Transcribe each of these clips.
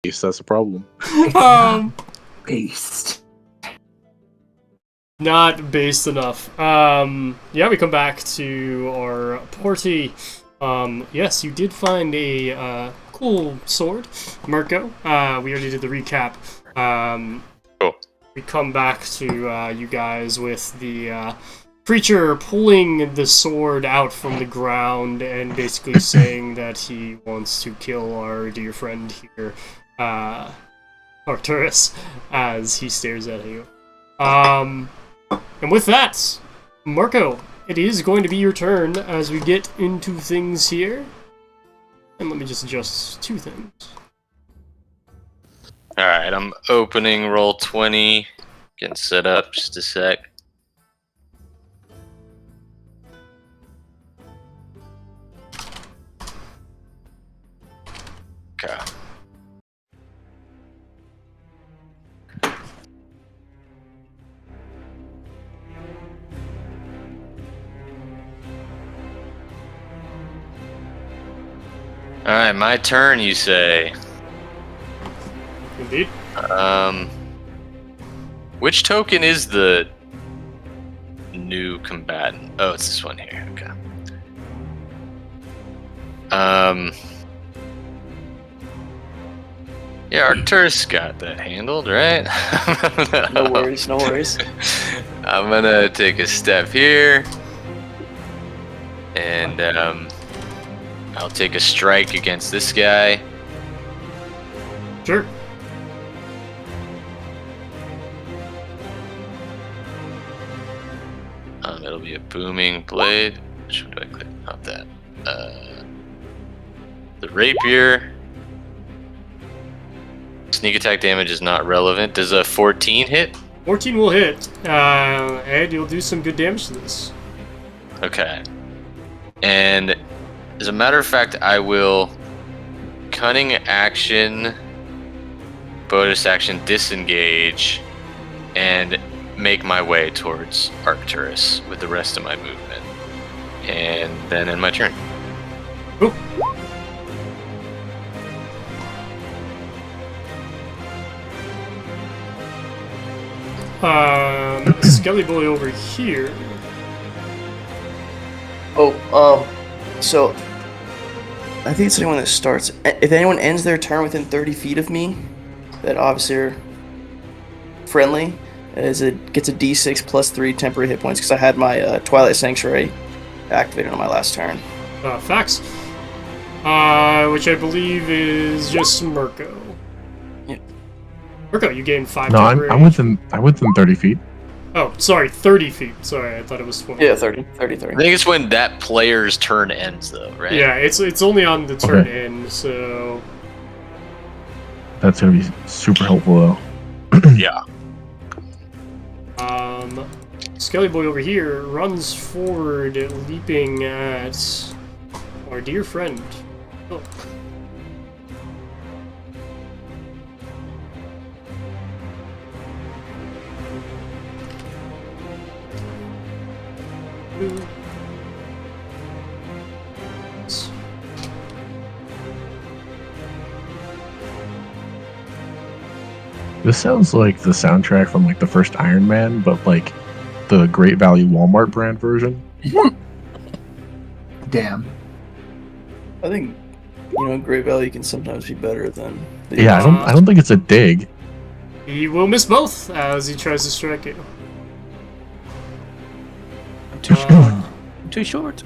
That's a problem. Based. Not based enough. Yeah, we come back to our party. Yes, you did find a cool sword, Murko. We already did the recap. Cool. We come back to you guys with the creature pulling the sword out from the ground and basically saying that he wants to kill our dear friend here, Arcturus, as he stares at you. And with that, Murko, it is going to be your turn as we get into things here. And let me just adjust two things. Alright, I'm opening roll 20. Getting set up, just a sec. Okay. Alright, my turn, you say. Indeed. Which token is the new combatant? Oh, it's this one here. Okay. Yeah, Arcturus got that handled, right? No worries, no worries. I'm gonna take a step here, and I'll take a strike against this guy. Sure. It'll be a booming blade. Which one do I click? Not that. The rapier. Sneak attack damage is not relevant. Does a 14 hit? 14 will hit, and you'll do some good damage to this. Okay. And as a matter of fact, I will cunning action, bonus action, disengage, and make my way towards Arcturus with the rest of my movement. And then end my turn. Cool. Skelly Boy over here. So I think it's anyone that starts. If anyone ends their turn within 30 feet of me, that obviously are friendly, as it gets a D6 plus 3 temporary hit points because I had my Twilight Sanctuary activated on my last turn. Facts. Which I believe is just Murko. Yeah. Murko, you gain 5 No, temporary. I'm within 30 feet. Oh, sorry, 30 feet. Sorry, I thought it was 20. Yeah, 30. I think it's when that player's turn ends, though, right? Yeah, it's only on the turn Okay. end, so... That's gonna be super helpful Yeah. Skelly Boy over here runs forward, leaping at our dear friend. Oh. This sounds like the soundtrack from like the first Iron Man, but like the Great Value Walmart brand version. Damn. I think Great Value can sometimes be better than. Yeah, I don't think it's a dig. He will miss both as he tries to strike you. Too short.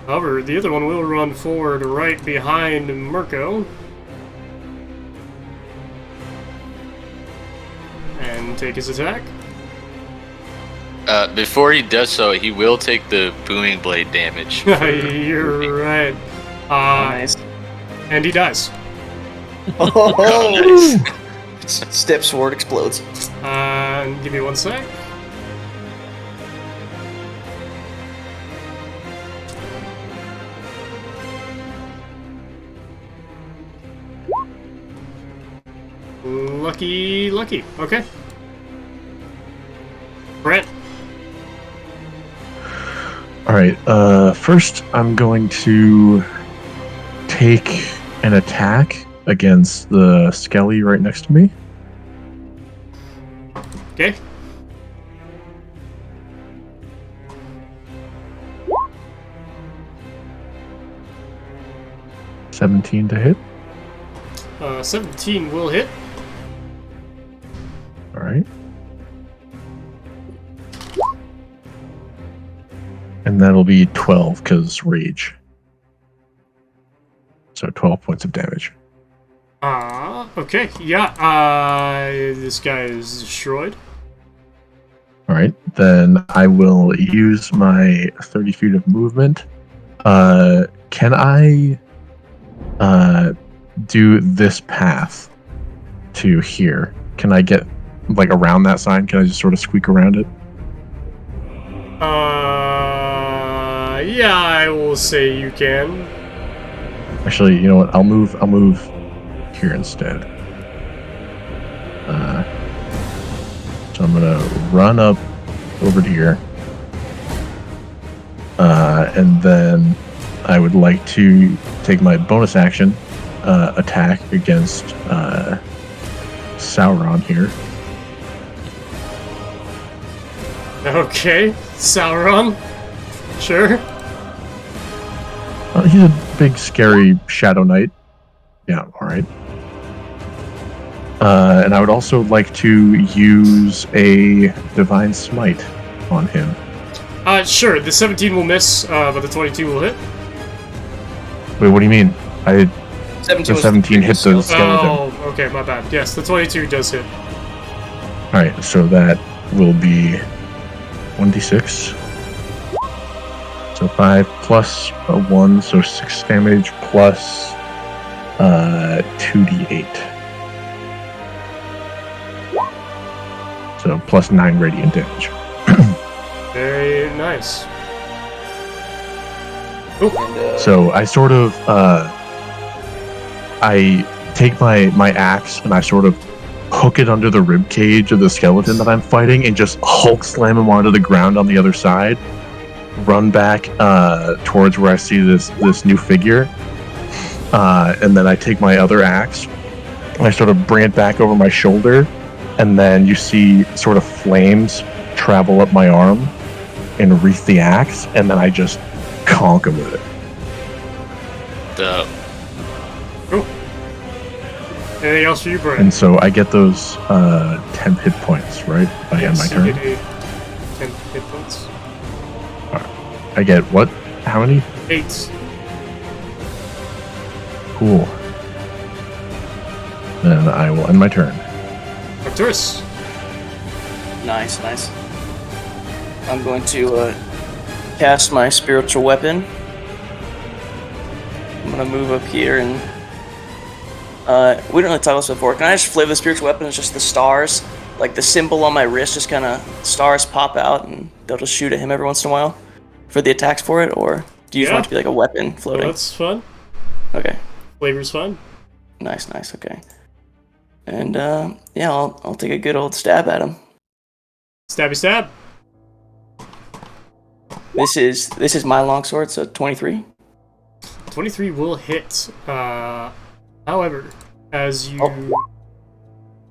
However, the other one will run forward right behind Murko. And take his attack. Before he does so, he will take the booming blade damage. You're right. Nice. And he dies. Oh, nice. Step sword explodes. Give me 1 sec. Lucky. Okay. Brant. Alright, first I'm going to take an attack against the skelly right next to me. Okay. $17 to hit. 17 will hit. All right. And that'll be 12 because rage. So 12 points of damage. Okay. Yeah, this guy is destroyed. All right. Then I will use my 30 feet of movement. Can I do this path to here? Can I get like around that sign? Can I just sort of squeak around it? Yeah, I will say you can. Actually, you know what? I'll move here instead. So I'm gonna run up over to here. And then I would like to take my bonus action attack against Sauron here. Okay, Sauron. Sure. He's a big, scary Shadow Knight. Yeah, alright. And I would also like to use a Divine Smite on him. Sure, the 17 will miss, but the 22 will hit. Wait, what do you mean? The 17 hit the skeleton. Oh, okay, my bad. Yes, the 22 does hit. Alright, so that will be 1d6. So 5 plus a 1, so 6 damage plus 2d8. So plus 9 radiant damage. Very nice. So I sort of I take my axe and I sort of hook it under the rib cage of the skeleton that I'm fighting and just Hulk slam him onto the ground on the other side. Run back towards where I see this new figure, and then I take my other axe and I sort of bring it back over my shoulder, and then you see sort of flames travel up my arm and wreath the axe, and then I just conk him with it. Dope. Cool. Anything else for you, Brant? And so I get those 10 hit points, right? By end my Yes, turn. you get 10 hit points. I get what? How many? 8. Cool. Then I will end my turn. Arcturus. Nice. I'm going to cast my spiritual weapon. I'm gonna move up here and we didn't really talk about this before. Can I just flip the spiritual weapon? It's just the stars, like the symbol on my wrist, just kind of stars pop out and they'll just shoot at him every once in a while for the attacks for it, or do you just want it to be like a weapon floating? Well, that's fun. Okay. Flavor's fun. Nice. Okay. And yeah, I'll take a good old stab at him. Stabby stab. This is my longsword, so 23. 23 will hit. However, as you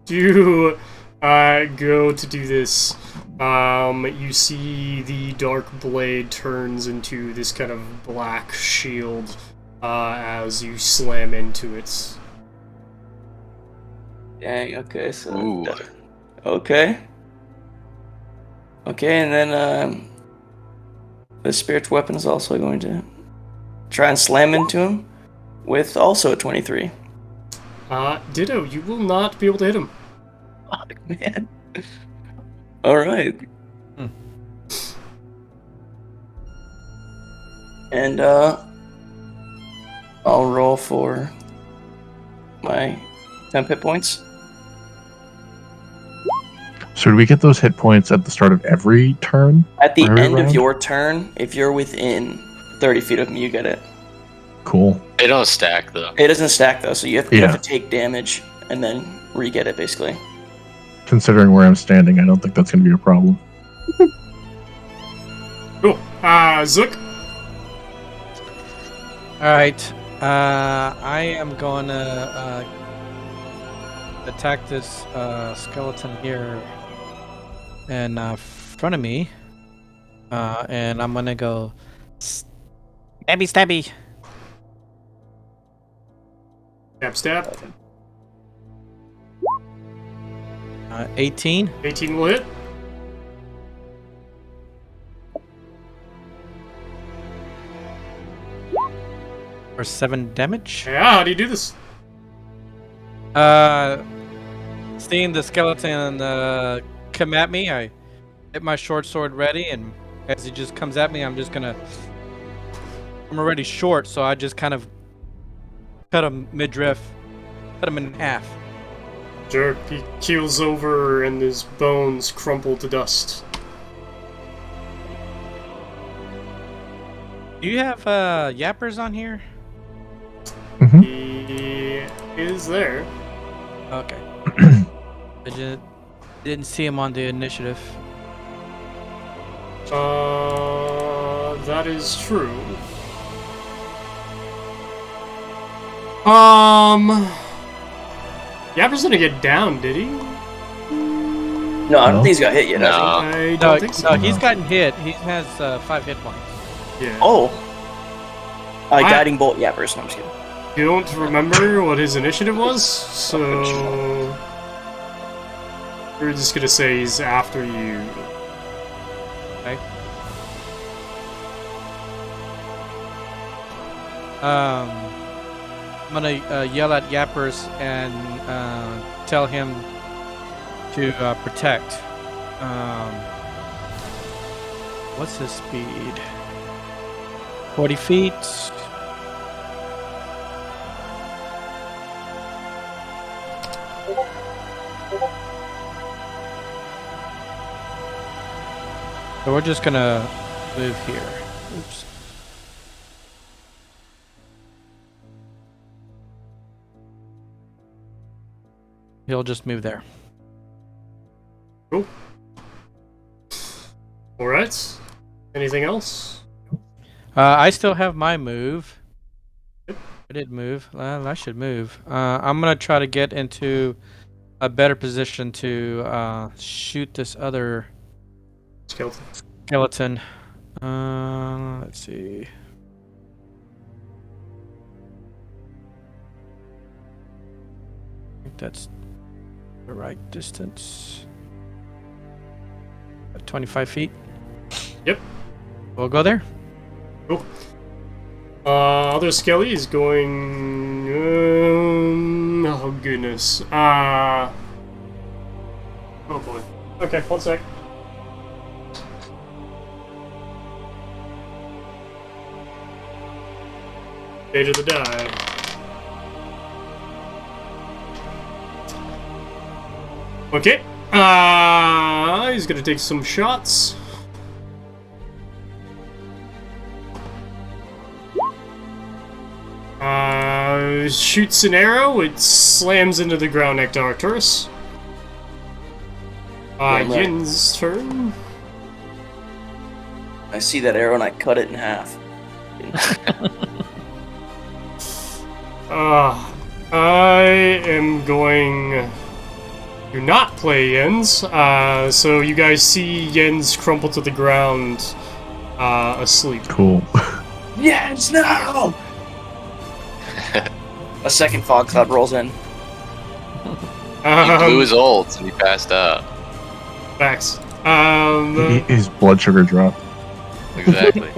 do go to do this, you see the dark blade turns into this kind of black shield as you slam into it. Dang, okay, so... Ooh. Okay, and then the spiritual weapon is also going to try and slam into him with also a 23. Ditto, you will not be able to hit him. Fuck, man. Alright. And I'll roll for my 10 hit points. So do we get those hit points at the start of every turn? At the Every end round? of your turn, if you're within 30 feet of me, you get it. Cool. They don't stack though. It doesn't stack though, so you have Yeah. to take damage and then re-get it basically. Considering where I'm standing, I don't think that's going to be a problem. Cool. Zook. Alright. I am going to attack this skeleton here in front of me. And I'm going to go stabby. Stab. 18. 18 will hit. For 7 damage. Yeah, how do you do this? Seeing the skeleton come at me, I hit my short sword ready, and as he just comes at me, I'm already short, so I just kind of cut him midriff, cut him in half. Jerk, he keels over and his bones crumple to dust. Do you have yappers on here? He is there. Okay. I just didn't see him on the initiative. That is true. Yapper's gonna get down, did he? No, I don't think he's got hit yet, has I don't think so. No, he's gotten hit. He has 5 hit points. Yeah. he? Oh. Guiding bolt yappers. No, I'm just kidding. You don't remember what his initiative was, so we're just gonna say he's after you. Okay. I'm gonna yell at Yappers and tell him to protect. What's his speed? 40 feet. So we're just gonna move here. Oops. He'll just move there. Cool. Alright. Anything else? I still have my move. I did move. I should move. I'm gonna try to get into a better position to shoot this other skeleton. Let's see. I think that's the right distance. 25 feet. Yep. We'll go there. Cool. Other Skelly is going. Oh goodness. Oh boy. Okay, one sec. Fate of the die. Okay. He's gonna take some shots. Shoots an arrow. It slams into the ground next to Arcturus. Yin's turn. I see that arrow and I cut it in half. I am going to not play Jens. So you guys see Jens crumple to the ground, asleep. Cool. Yes, no! A second fog cloud rolls in. He blew his ult and he passed out. Facts. His blood sugar dropped. Exactly.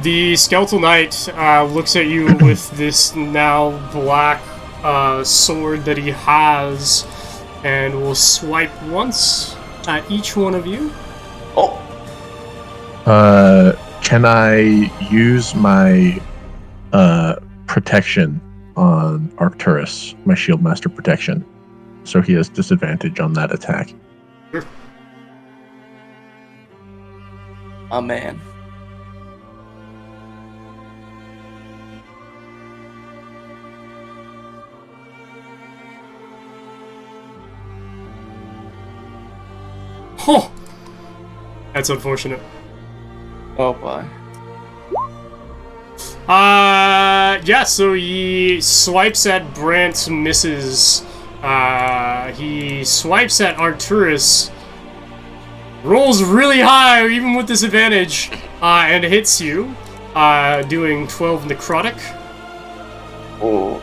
The Skeletal Knight looks at you with this now black sword that he has, and will swipe once at each one of you. Oh! Can I use my protection on Arcturus, my Shield Master protection, so he has disadvantage on that attack? Sure. Oh, man. Oh! That's unfortunate. Oh, boy. Yeah, so he swipes at Brant, misses. He swipes at Arcturus, rolls really high, even with disadvantage, and hits you, doing 12 necrotic. Oh.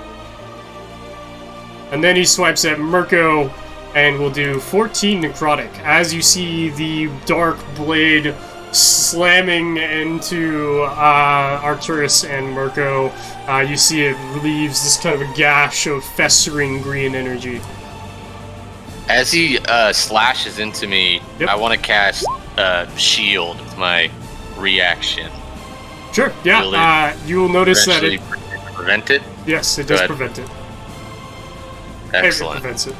And then he swipes at Murko and will do 14 necrotic. As you see the dark blade slamming into Arcturus and Murko, you see it leaves this kind of a gash of festering green energy. As he slashes into me, Yep. I want to cast Shield with my reaction. Sure, yeah, Will it you will notice that it... prevent it? Yes, it Go does ahead. prevent it. Excellent. It prevents it.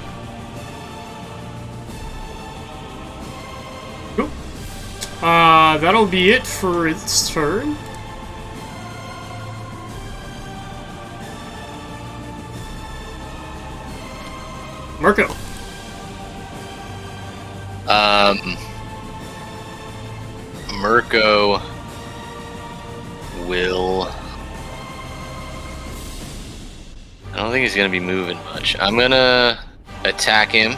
Cool. That'll be it for its turn. Murko. Murko will. I don't think he's gonna be moving much. I'm gonna attack him.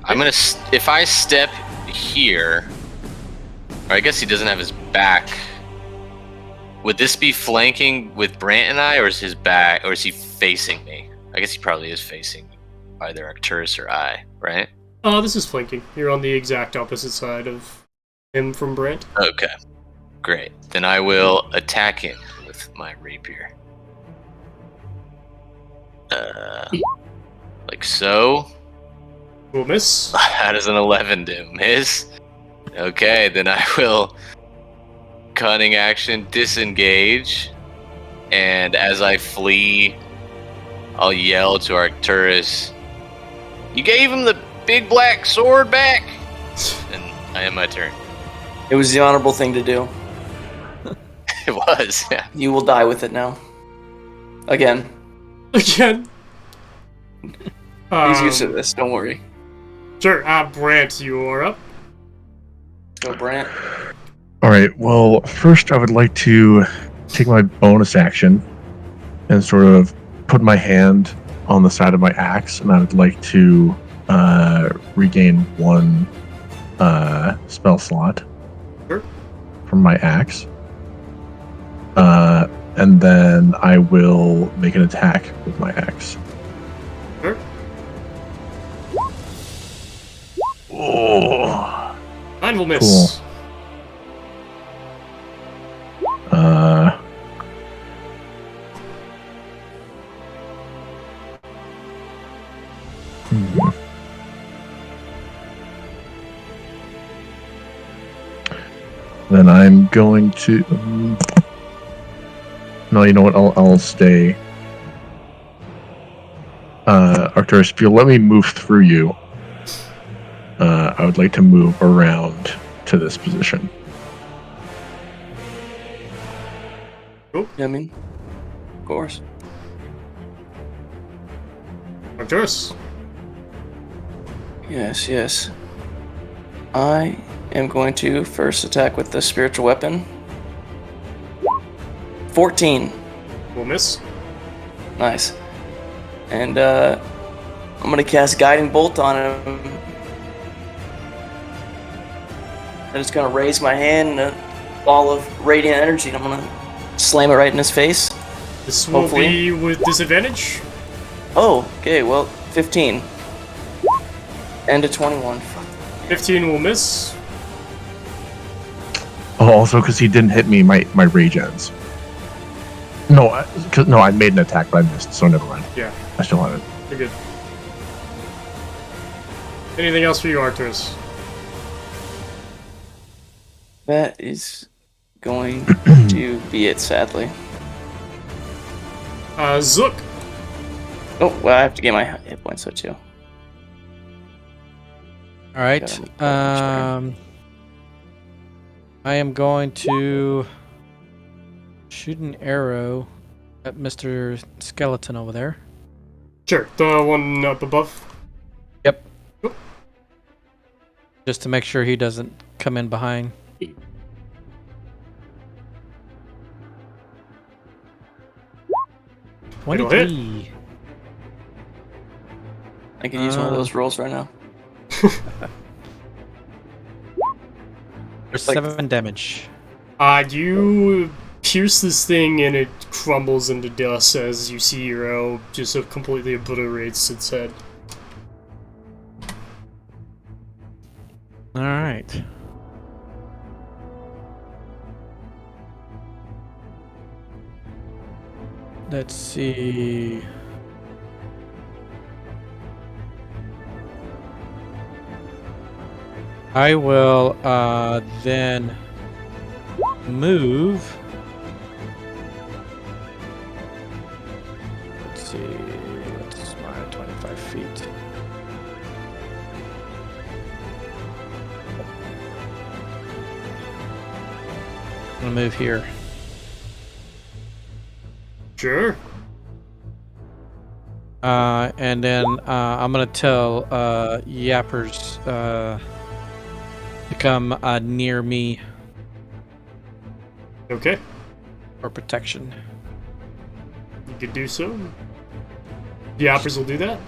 I'm gonna. If I step here, or I guess he doesn't have his back. Would this be flanking with Brant and I, or is his back, or is he facing me? I guess he probably is facing either Arcturus or I, right? This is flanking. You're on the exact opposite side of him from Brant. Okay, great. Then I will attack him with my rapier. Like so. Will miss. How does an 11 do? Miss? Okay, then I will cunning action disengage, and as I flee, I'll yell to Arcturus, "You gave him the big black sword back!" And I end my turn. It was the honorable thing to do. It was, yeah. You will die with it now. Again. Again. He's used to this, don't worry. Sure, Brant, you are up. Go, Brant. All right. Well, first I would like to take my bonus action and sort of put my hand on the side of my axe, and I would like to regain one spell slot Sure. from my axe. And then I will make an attack with my axe. Sure. Oh. 9 will miss. Then I'm going to. No, you know what? I'll stay. Arcturus, if you'll let me move through you, I would like to move around to this position. Yeah, I mean, of course. Arcturus. Yes, yes. I am going to first attack with the spiritual weapon. 14. Will miss. Nice. And I'm gonna cast Guiding Bolt on him. I'm just gonna raise my hand and a ball of radiant energy, and I'm gonna slam it right in his face. This will Hopefully. be with disadvantage. Oh, okay, well, 15. And a 21. Fuck. 15 will miss. Oh, also because he didn't hit me, my rage ends. No, I made an attack, but I missed, so never mind. Yeah, I still have it. you're good. Anything else for you, Arcturus? That is going to be it, sadly. Zook. Oh, well, I have to get my hit points, so too. All right. Gotta- I am going to shoot an arrow at Mr. Skeleton over there. Sure, the one up above. Yep. Cool. Just to make sure he doesn't come in behind. It'll hit. 23. I could use one of those rolls right now. For 7 damage. You pierce this thing and it crumbles into dust as you see your arrow just completely obliterates its head. Alright. Let's see. I will then move. Let's see. What's my 25 feet? I'm gonna move here. Sure. And then I'm gonna tell Yappers to come near me Okay. for protection. You could do so. The Yappers will do that.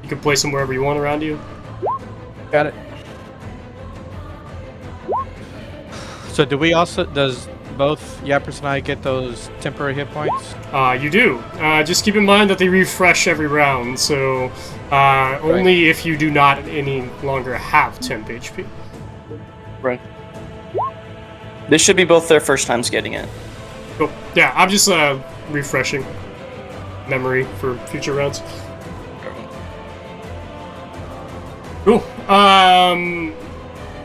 You can place them wherever you want around you. Got it. So do we also, does both Yappers and I get those temporary hit points? You do. Just keep in mind that they refresh every round, so only if you do not any longer have temp HP. Right. This should be both their first times getting it. Cool. Yeah, I'm just refreshing memory for future rounds. Cool.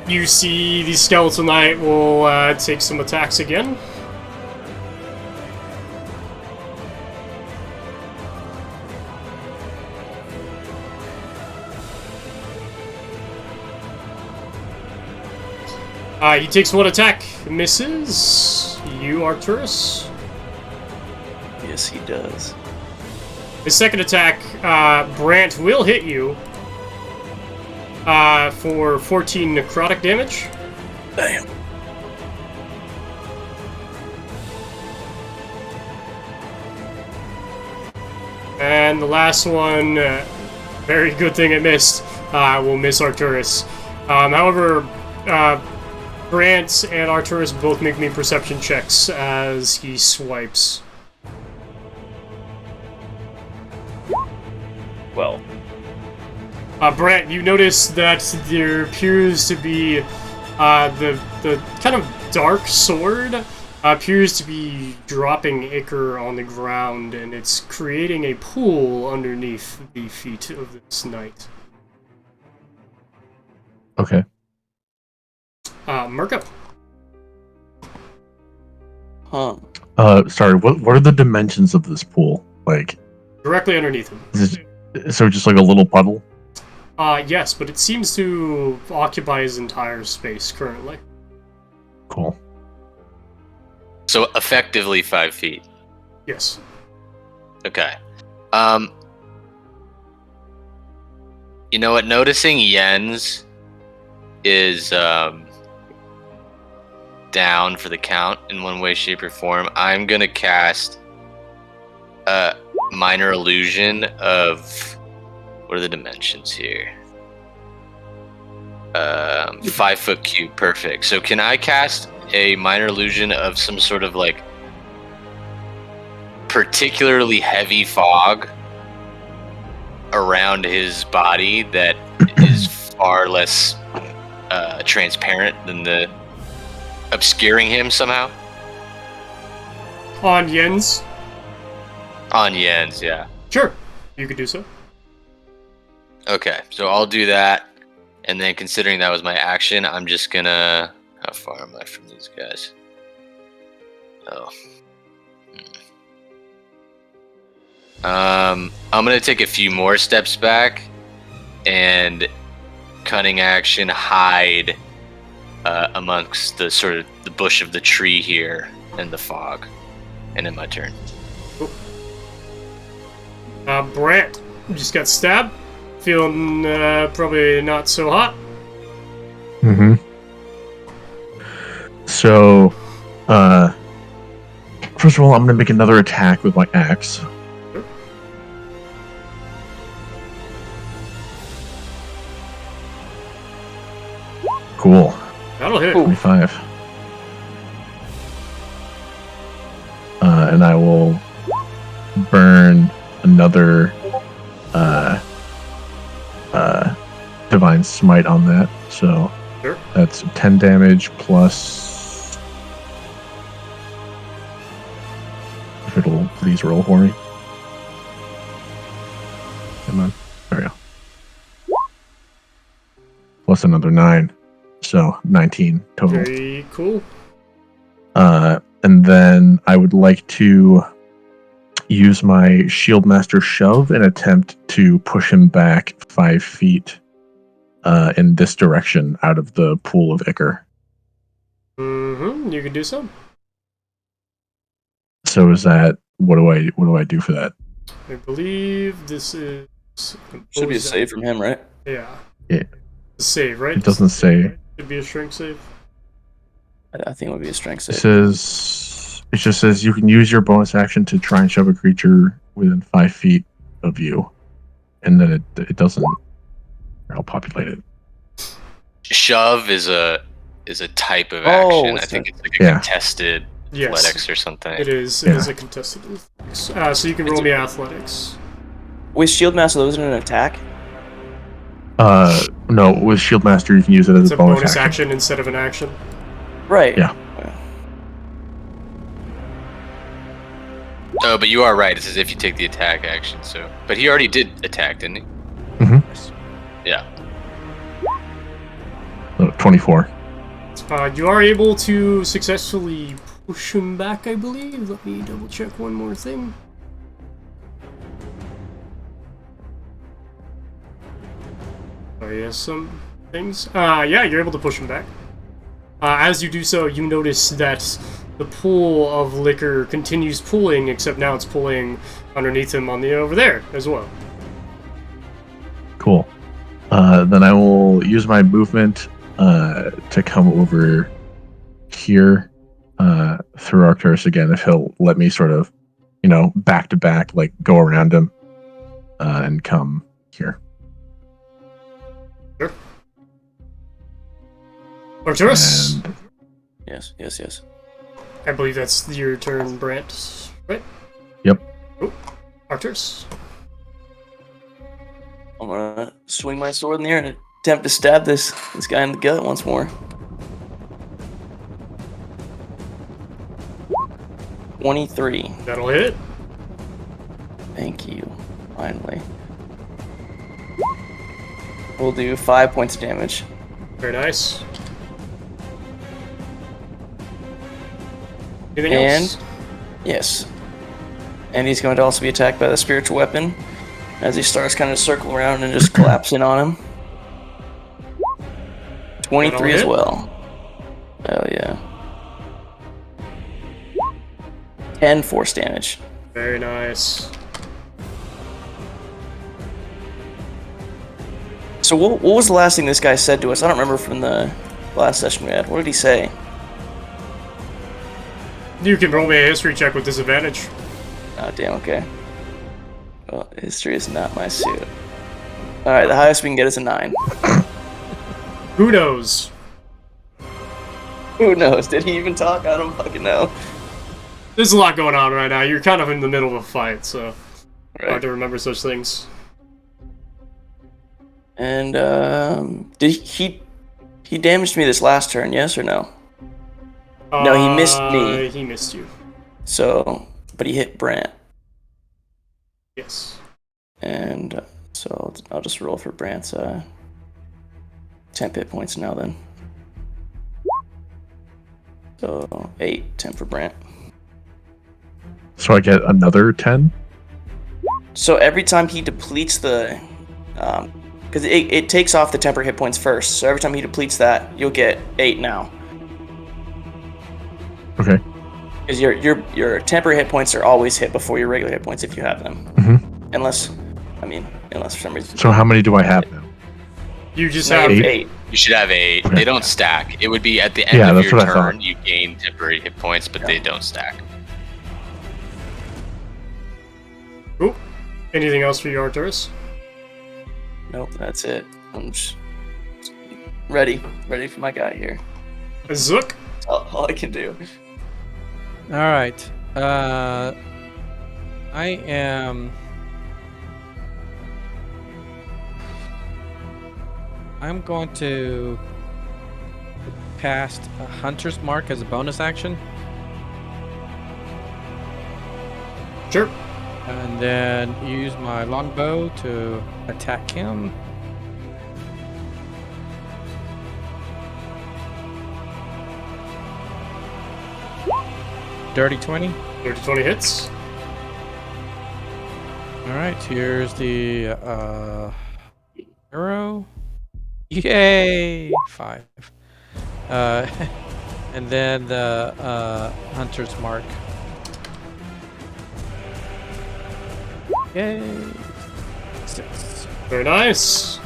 You see the Skeletal Knight will take some attacks again. He takes one attack, misses. You, Arcturus. Yes, he does. His second attack, Brant will hit you for 14 necrotic damage. Damn. And the last one, very good thing it missed, will miss Arcturus. However, Brant and Arcturus both make me perception checks as he swipes. Well. Brant, you notice that there appears to be the kind of dark sword appears to be dropping ichor on the ground, and it's creating a pool underneath the feet of this knight. Okay. Murko. Huh. Sorry. What are the dimensions of this pool? Like, Directly underneath him. so just like a little puddle? Yes, but it seems to occupy his entire space currently. Cool. So effectively 5 feet. Yes. Okay. You know what? Noticing Jens is down for the count in one way, shape, or form, I'm gonna cast a minor illusion of, what are the dimensions here? 5 foot cube, perfect. So can I cast a minor illusion of some sort of like particularly heavy fog around his body that is far less transparent than the obscuring him somehow? On Jens? On Jens, yeah. Sure. You could do so. Okay, so I'll do that, and then considering that was my action, I'm just gonna... How far am I from these guys? Oh. I'm gonna take a few more steps back, and cunning action hide amongst the sort of the bush of the tree here and the fog, and then my turn. Brant just got stabbed. Feeling probably not so hot. Mm-hmm. So, first of all, I'm going to make another attack with my axe. hit. 25. And I will burn another Divine Smite on that. So Sure. that's 10 damage plus. If it'll please roll for me. Come on. There we go. Plus another 9. So 19 total. Very cool. And then I would like to use my Shieldmaster Shove and attempt to push him back 5 feet in this direction out of the pool of ichor. Mm-hmm. You can do so. So is that what do I do for that? I believe this is. Should be a save from him, right? Yeah. Yeah. Save, right? It doesn't say. Should be a strength save. I think it would be a strength It save. it just says you can use your bonus action to try and shove a creature within 5 feet of you, and then it doesn't. I'll populate it. Shove is a type of action. I it's think a- it's like a Yeah. contested Yes. athletics or something. It is. Yeah. It is a contested. So you can roll me athletics. With Shieldmaster, those are an attack. No, with Shieldmaster you can use it as It's a a bonus action. instead of an action. Right. Yeah. Oh, but you are right. It says if you take the attack action. So, but he already did attack, didn't he? Mhm. Yeah. So 24. You are able to successfully push him back, I believe. Let me double check one more thing. Oh, yes, some things. Yeah, you're able to push him back. As you do so, you notice that the pool of liquor continues pooling, except now it's pulling underneath him on the over there as well. Cool. Then I will use my movement to come over here through Arcturus again, if he'll let me sort of, back to back, like go around him and come here. Sure. Arcturus, And Yes. I believe that's your turn, Brant, right? Yep. Oh, Arcturus. I'm gonna swing my sword in the air and attempt to stab this guy in the gut once more. 23. That'll hit. Thank you. Finally. We'll do 5 points of damage. Very nice. Anything And else? yes. And he's going to also be attacked by the spiritual weapon as he starts kind of circle around and just collapsing on him. 23 as hit. well. Hell yeah. 10 force damage. Very nice. So what was the last thing this guy said to us? I don't remember from the last session we had. What did he say? You can roll me a history check with disadvantage. Oh, damn, okay. Well, history is not my suit. Alright, the highest we can get is a 9. Who knows? Who knows? Did he even talk? I don't fucking know. There's a lot going on right now. You're kind of in the middle of a fight, so hard Right. to remember such things. And, did he damaged me this last turn, yes or no? No, he missed me. He missed you. So, but he hit Brant. Yes. And, so I'll just roll for Brant's, 10 hit points now then. So, 8, 10 for Brant. so I get another 10. So every time he depletes the, because it takes off the temporary hit points first. So every time he depletes that, you'll get 8 now. Okay. Because your temporary hit points are always hit before your regular hit points if you have them. Mhm. Unless for some reason. So how many do I have now? You just Now have you have 8. 8. You should have 8. Okay. They don't stack. It would be at the end Yeah, of that's your what I thought. turn, you gain temporary hit points, but they don't stack. Cool. Anything else for you, Arcturus? Nope, that's it. I'm just ready for my guy here. Zook. That's all I can do. All right. I am. I'm going to cast a Hunter's Mark as a bonus action, Sure. and then use my longbow to attack him. Dirty 20. 30-20 hits. All right, here's the arrow. Yay! 5. And then the Hunter's Mark. Yay! 6. Very nice.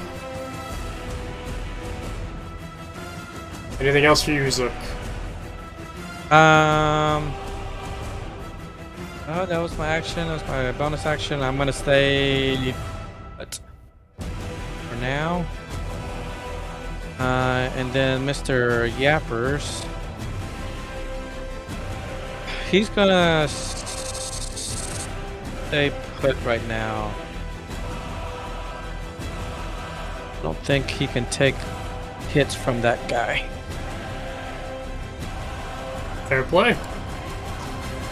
Anything else for you, Zook? Oh, that was my action. That was my bonus action. I'm gonna stay put for now. And then Mr. Yappers, he's gonna stay put right now. I don't think he can take hits from that guy. Fair play.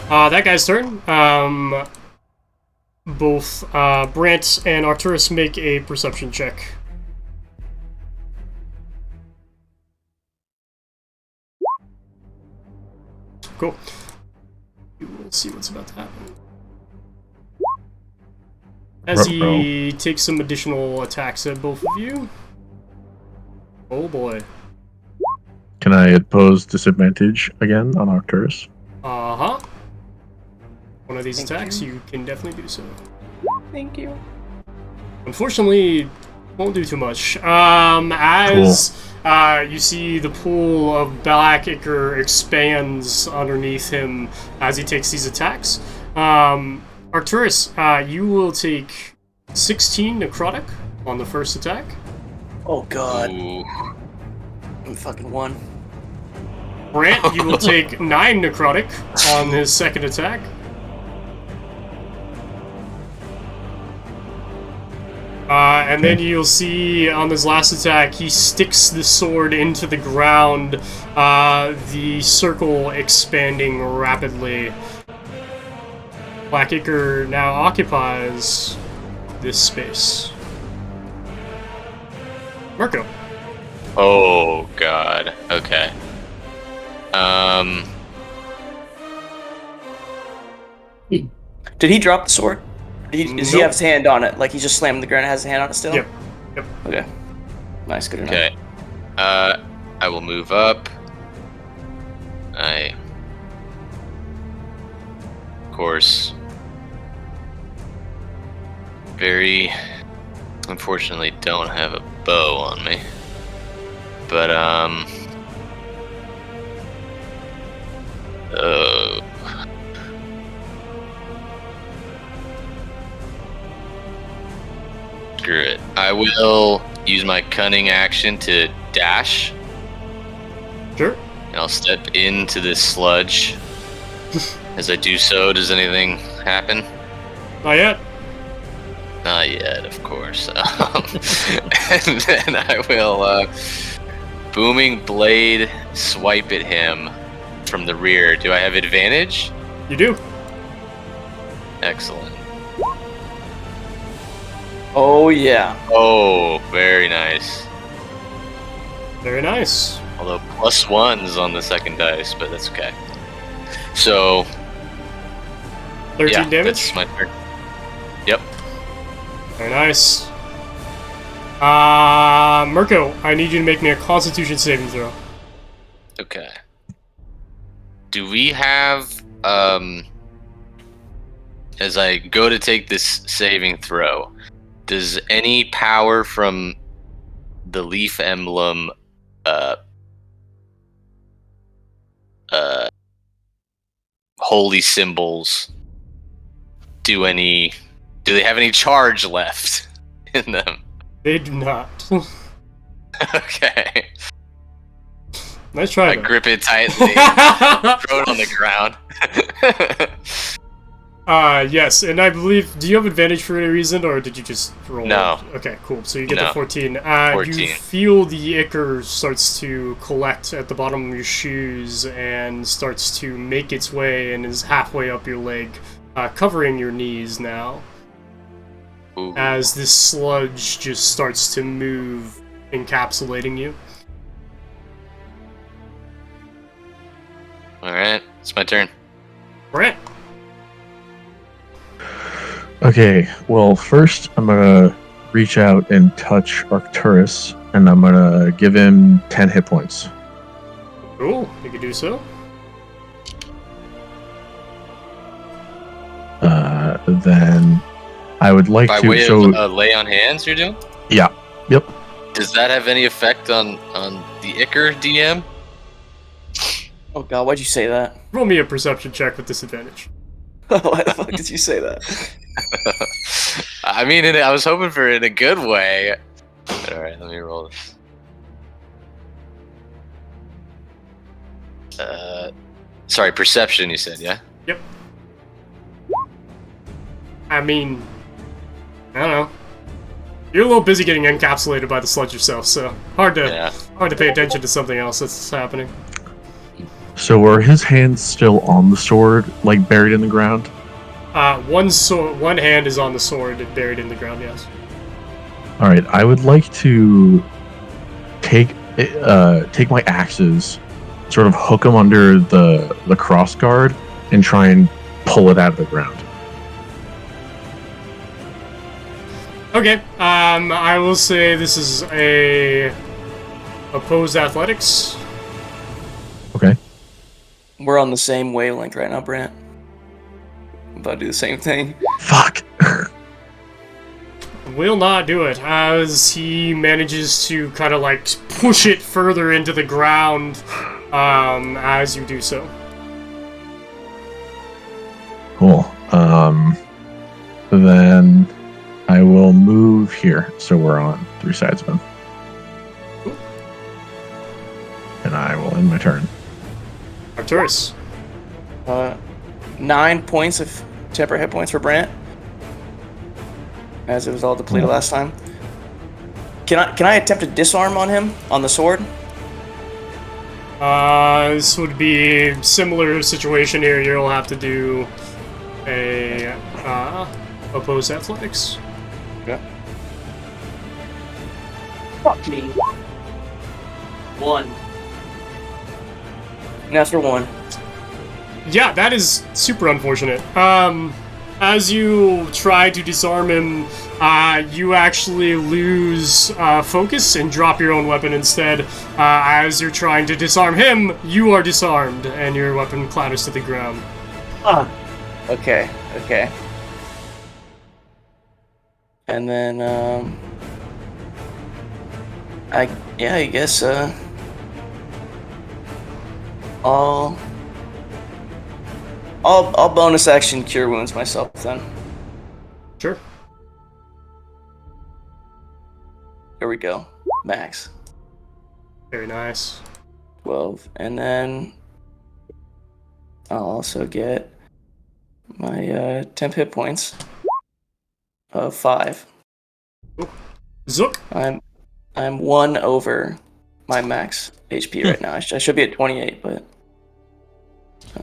That guy's turn. Both Brant and Arcturus make a perception check. Cool. We'll see what's about to happen. As he takes some additional attacks at both of you. Oh boy. Can I impose disadvantage again on Arcturus? Uh-huh. One of these attacks, you can definitely do so. Thank you. Unfortunately, won't do too much. As you see the pool of black ichor expands underneath him as he takes these attacks. Arcturus, you will take 16 necrotic on the first attack. Oh god. Ooh. I'm fucking one. Brant, you will take 9 necrotic on his second attack. And then you'll see on this last attack, he sticks the sword into the ground, the circle expanding rapidly. Black Ichor now occupies this space. Murko. Oh god. Okay. Did he drop the sword? Does he Nope. have his hand on it? Like he's just slamming the ground and has his hand on it still? Yep. Yep. Okay. Nice, good enough. Okay. I will move up. Of course, very unfortunately don't have a bow on me. But, screw it. I will use my cunning action to dash, Sure. and I'll step into this sludge. As I do so, does anything happen? Not yet. Not yet, of course. And then I will booming blade swipe at him from the rear. Do I have advantage? You do. Excellent. Oh yeah. Oh, very nice. Very nice. Although +1's on the second dice, but that's okay. So 13 yeah, damage. that's my turn. Yep. Very nice. Murko, I need you to make me a Constitution saving throw. Okay. Do we have as I go to take this saving throw, does any power from the leaf emblem holy symbols do they have any charge left in them? They do not. Okay. Nice try. I though. grip it tightly, throw it on the ground. Yes, and I believe. Do you have advantage for any reason, or did you just roll? No. Okay, cool. So you get No. the 14. 14. You feel the ichor starts to collect at the bottom of your shoes and starts to make its way and is halfway up your leg, covering your knees now. Ooh. As this sludge just starts to move, encapsulating you. Alright, it's my turn. Brant. Okay, well, first I'm gonna reach out and touch Arcturus, and I'm gonna give him 10 hit points. Cool, you can do so. Then I would like By to. way So, of lay on hands, you're doing? yeah, yep. Does that have any effect on the Ichor DM? Oh god, why'd you say that? Roll me a perception check with disadvantage. Why the fuck did you say that? I mean, I was hoping for it in a good way. Alright, let me roll this. Sorry, perception, you said, yeah? Yep. I mean, I don't know. You're a little busy getting encapsulated by the sludge yourself, so hard to pay attention to something else that's happening. So are his hands still on the sword, like buried in the ground? One hand is on the sword and buried in the ground. Yes. All right, I would like to take my axes, sort of hook them under the cross guard, and try and pull it out of the ground. Okay. I will say this is a opposed athletics. Okay. We're on the same wavelength right now, Brant. I'm about to do the same thing. Fuck. Will not do it as he manages to kind of like push it further into the ground as you do so. Cool. Then I will move here, so we're on 3 sides of him. And I will end my turn. Arcturus. 9 points of temporary hit points for Brant, as it was all depleted last time. Can I attempt to disarm on him on the sword? This would be a similar situation here. You'll have to do a opposed athletics. Yeah. Fuck me. 1. Natural 1. Yeah, that is super unfortunate. As you try to disarm him, you actually lose focus and drop your own weapon instead. As you're trying to disarm him, you are disarmed, and your weapon clatters to the ground. Okay. And then, I guess, I'll bonus action cure wounds myself then. Sure. Here we go. Max. Very nice. 12. And then I'll also get my temp hit points of 5. Zook. I'm 1 over my max HP right now. I should be at 28, but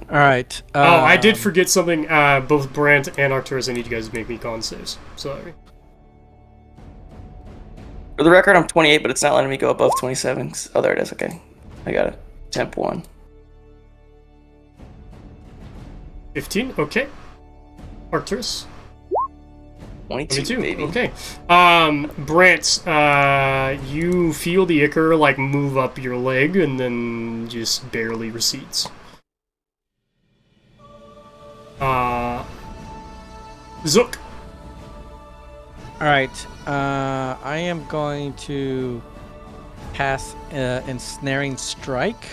All right. I did forget something. Both Brant and Arcturus, I need you guys to make me con saves. Sorry. for the record, I'm 28, but it's not letting me go above 27. Oh, there it is. Okay, I got it. Temp 1. 15. Okay. Arcturus. 22, baby. Okay. Brant, you feel the ichor like move up your leg and then just barely recedes. Zook. All right. I am going to cast Ensnaring Strike.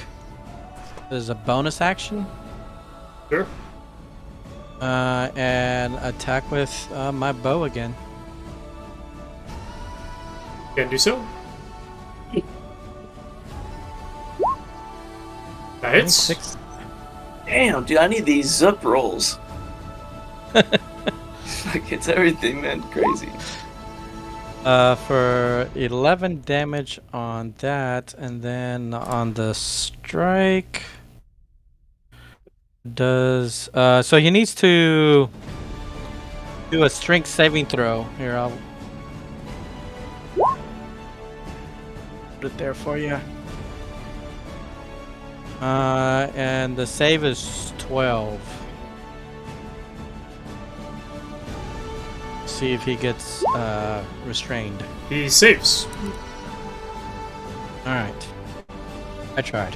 There's a bonus action. Sure. And attack with my bow again. Can do so. That hits. 6. Damn, dude, I need these Zook rolls. Like, it's everything, man. Crazy. For 11 damage on that, and then on the strike does so he needs to do a strength saving throw. Here, I'll put it there for you. And the save is 12. See if he gets restrained. He saves. All right. I tried.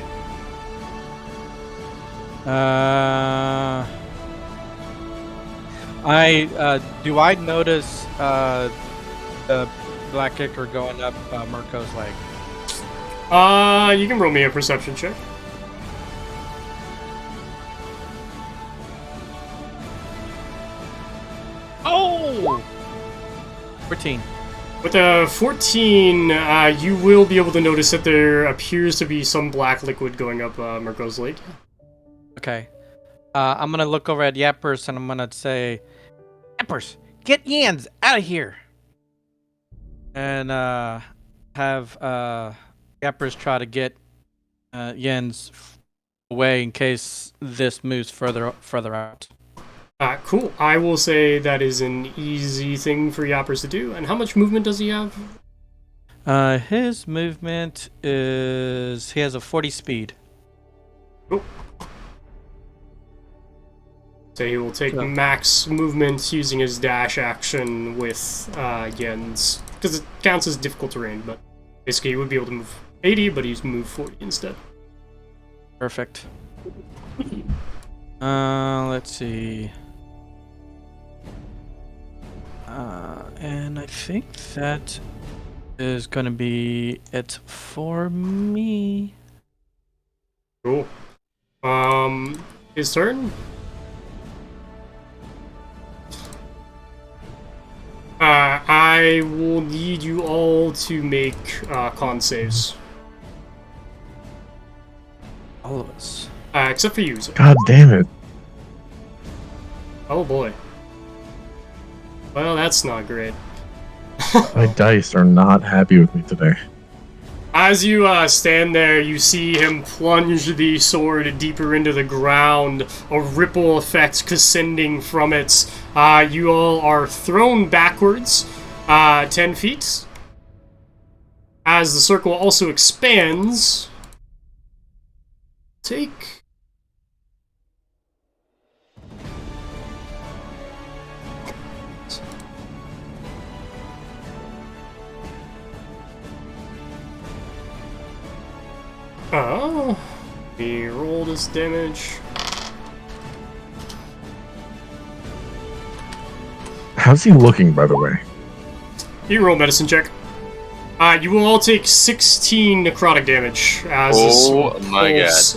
Do I notice the black kicker going up Murko's leg? You can roll me a perception check. Oh! 14. With a 14, you will be able to notice that there appears to be some black liquid going up Murko's leg. Okay. I'm gonna look over at Yappers and I'm gonna say, Yappers, get Jens out of here! And have Yappers try to get Jens away in case this moves further out. Cool. I will say that is an easy thing for Yappers to do. And how much movement does he have? His movement is... he has a 40 speed. Cool. So he will take max movement using his dash action with Jens. Because it counts as difficult terrain, but basically he would be able to move 80, but he's moved 40 instead. Perfect. Let's see. And I think that is going to be it for me. Cool. His turn. I will need you all to make con saves. All of us. Except for you, Zook. God damn it. Oh boy. Well, that's not great. My dice are not happy with me today. As you stand there, you see him plunge the sword deeper into the ground, a ripple effect descending from it. You all are thrown backwards 10 feet. As the circle also expands, take... Oh, we roll this damage. How's he looking, by the way? You roll medicine check. You will all take 16 necrotic damage as this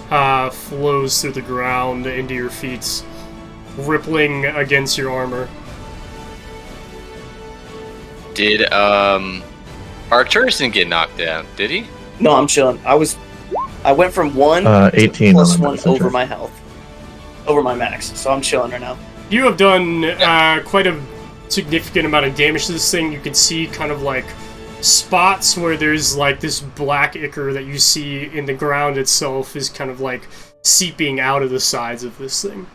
pulse flows through the ground into your feet, rippling against your armor. Did Arcturus didn't get knocked down, did he? No, I'm chilling. I went from 1 18 to plus on the 1 medicine over check. my health. Over my max, so I'm chilling right now. You have done quite a significant amount of damage to this thing. You can see kind of like spots where there's like this black ichor that you see in the ground itself is kind of like seeping out of the sides of this thing.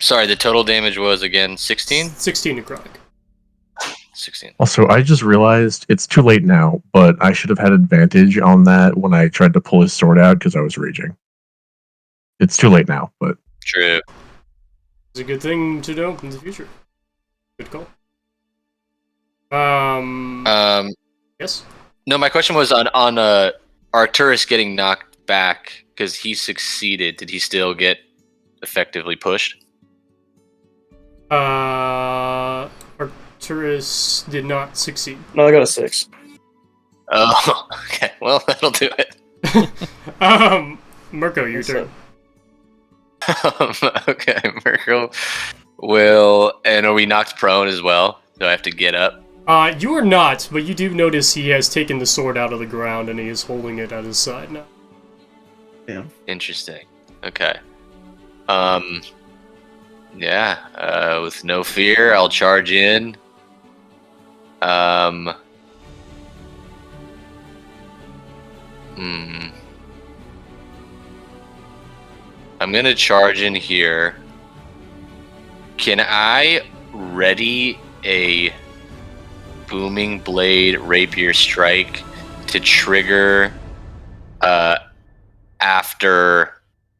Sorry, the total damage was again 16? 16 necrotic. 16. Also, I just realized it's too late now, but I should have had advantage on that when I tried to pull his sword out because I was raging. It's too late now, but... True. It's a good thing to know in the future. Good call. Yes? No, my question was on Arcturus getting knocked back because he succeeded. Did he still get effectively pushed? Arcturus did not succeed. No, I got a 6. Oh, okay. Well, that'll do it. Murko, your turn. Okay, Murko will... And are we knocked prone as well? Do I have to get up? You are not, but you do notice he has taken the sword out of the ground and he is holding it at his side now. Yeah. Interesting. Okay. Yeah. With no fear, I'll charge in. I'm gonna charge in here. Can I ready a booming blade rapier strike to trigger after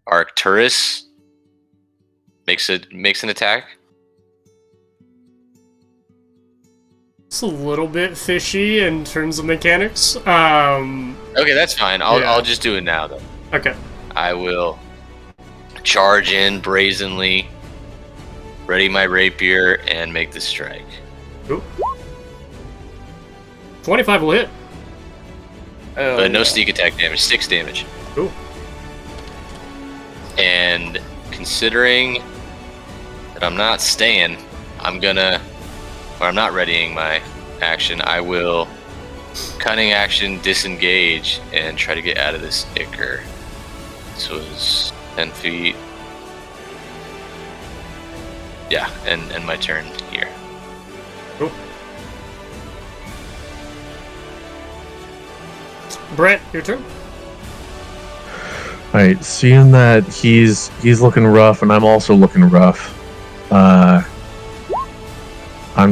Arcturus makes an attack? It's a little bit fishy in terms of mechanics. Okay, that's fine. I'll just do it now then. Okay. I will charge in brazenly, ready my rapier, and make the strike. Ooh. 25 will hit. Oh, But no yeah. sneak attack damage, 6 damage. Cool. And considering that I'm not staying, I'm not readying my action, I will cunning action disengage and try to get out of this ichor. This was 10 feet. Yeah, and my turn here. Cool. Brant, your turn. Alright, seeing that he's looking rough and I'm also looking rough, I'm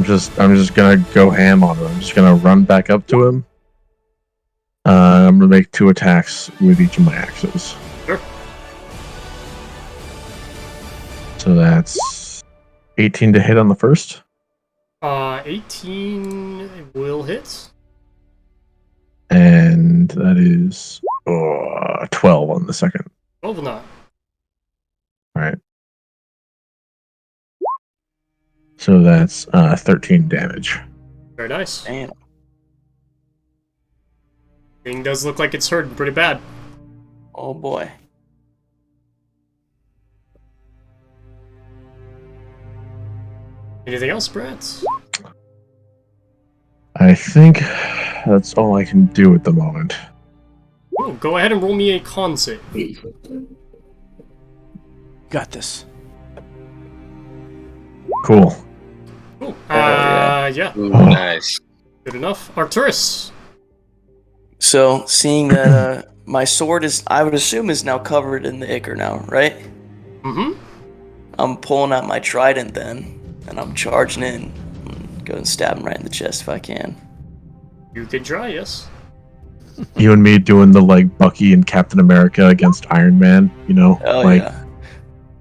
just gonna go ham on him. I'm just gonna run back up to him. I'm gonna make 2 attacks with each of my axes. Sure. So that's 18 to hit on the first. 18 will hit. And that is 12 on the second. 12 will not. Alright. So that's 13 damage. Very nice. Damn. Thing does look like it's hurting pretty bad. Oh boy. Anything else, Brant? I think that's all I can do at the moment. Oh, go ahead and roll me a con save. Got this. Cool. Cool. Yeah. Ooh, nice. Good enough. Arcturus. So, seeing that my sword is, I would assume, is now covered in the ichor now, right? Mm-hmm. I'm pulling out my trident then, and I'm charging in. Go and stab him right in the chest if I can. You could try, yes. You and me doing the like Bucky and Captain America against Iron Man, you know? Oh like, yeah.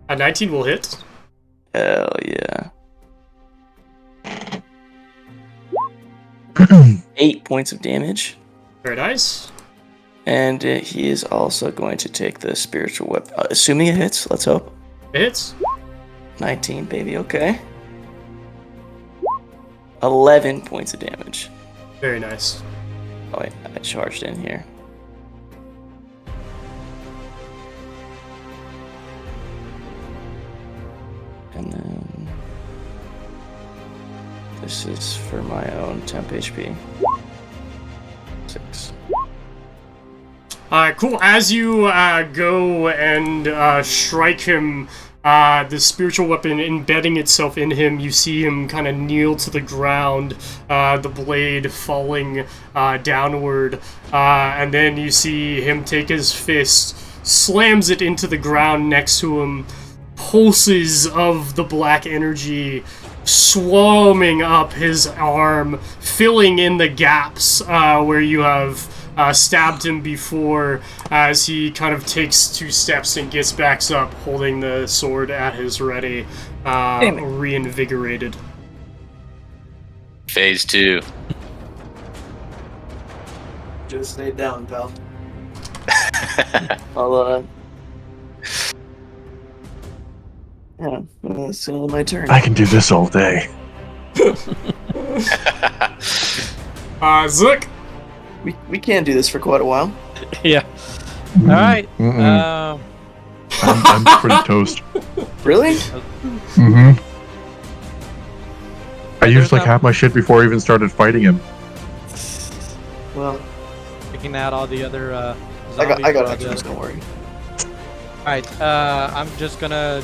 A 19 will hit. Hell yeah. 8 points of damage. Very nice. And he is also going to take the spiritual weapon. Assuming it hits, let's hope. It hits. 19, baby, okay. 11 points of damage. Very nice. Oh wait, I charged in here. And then this is for my own temp HP. 6. Cool. As you go and strike him, the spiritual weapon embedding itself in him, you see him kind of kneel to the ground, the blade falling downward, and then you see him take his fist, slams it into the ground next to him, pulses of the black energy swarming up his arm, filling in the gaps where you have stabbed him before, as he kind of takes 2 steps and gets back up, holding the sword at his ready, reinvigorated. Phase 2. Just stay down, pal. I'll, yeah, it's my turn. I can do this all day. Zook! We can't do this for quite a while. Yeah. All right. I'm pretty toast. Really? Mm-hmm. Are used like half my shit before I even started fighting him. Well, Picking out all the other I zombies. got for extras, don't worry. Alright, I'm just gonna...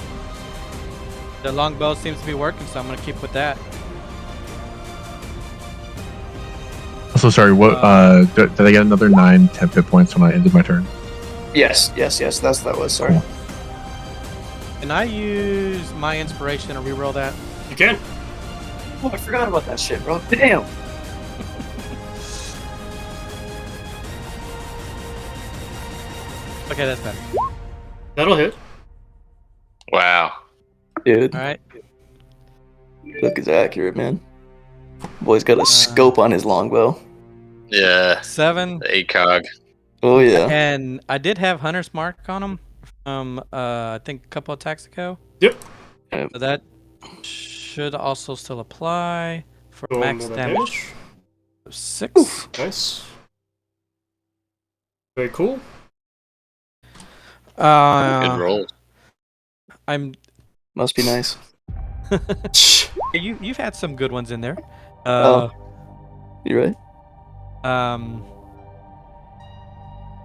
The longbow seems to be working, so I'm gonna keep with that. So sorry, what did I get another 9 temp hit points when I ended my turn? Yes, that was, sorry. Cool. Can I use my inspiration and reroll that? You can. Oh, I forgot about that shit, bro. Damn. Okay, that's better. That'll hit. Wow. Dude, Alright. Zook is accurate, man. Boy's got a scope on his longbow. Yeah. 7. The ACOG. Oh, yeah. And I did have Hunter's Mark on him from, I think a couple attacks ago. Yep. So that should also still apply for Roll max another damage. 6. Nice. Very cool. Good roll. Must be nice. You've had some good ones in there. You right?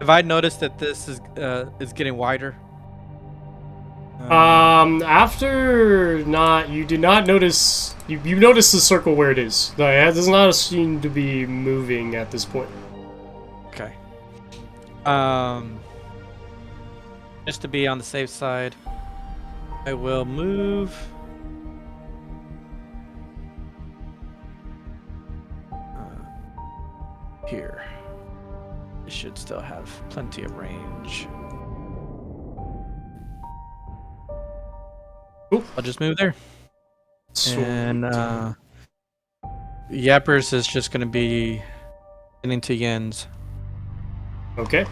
Have I noticed that this is getting wider? After you did not notice. You noticed the circle where it is. It does not seem to be moving at this point. Okay. Just to be on the safe side, I will move. Here. It should still have plenty of range. Cool. I'll just move there. Sweet. And Yappers is just going to be getting to Yens. Okay.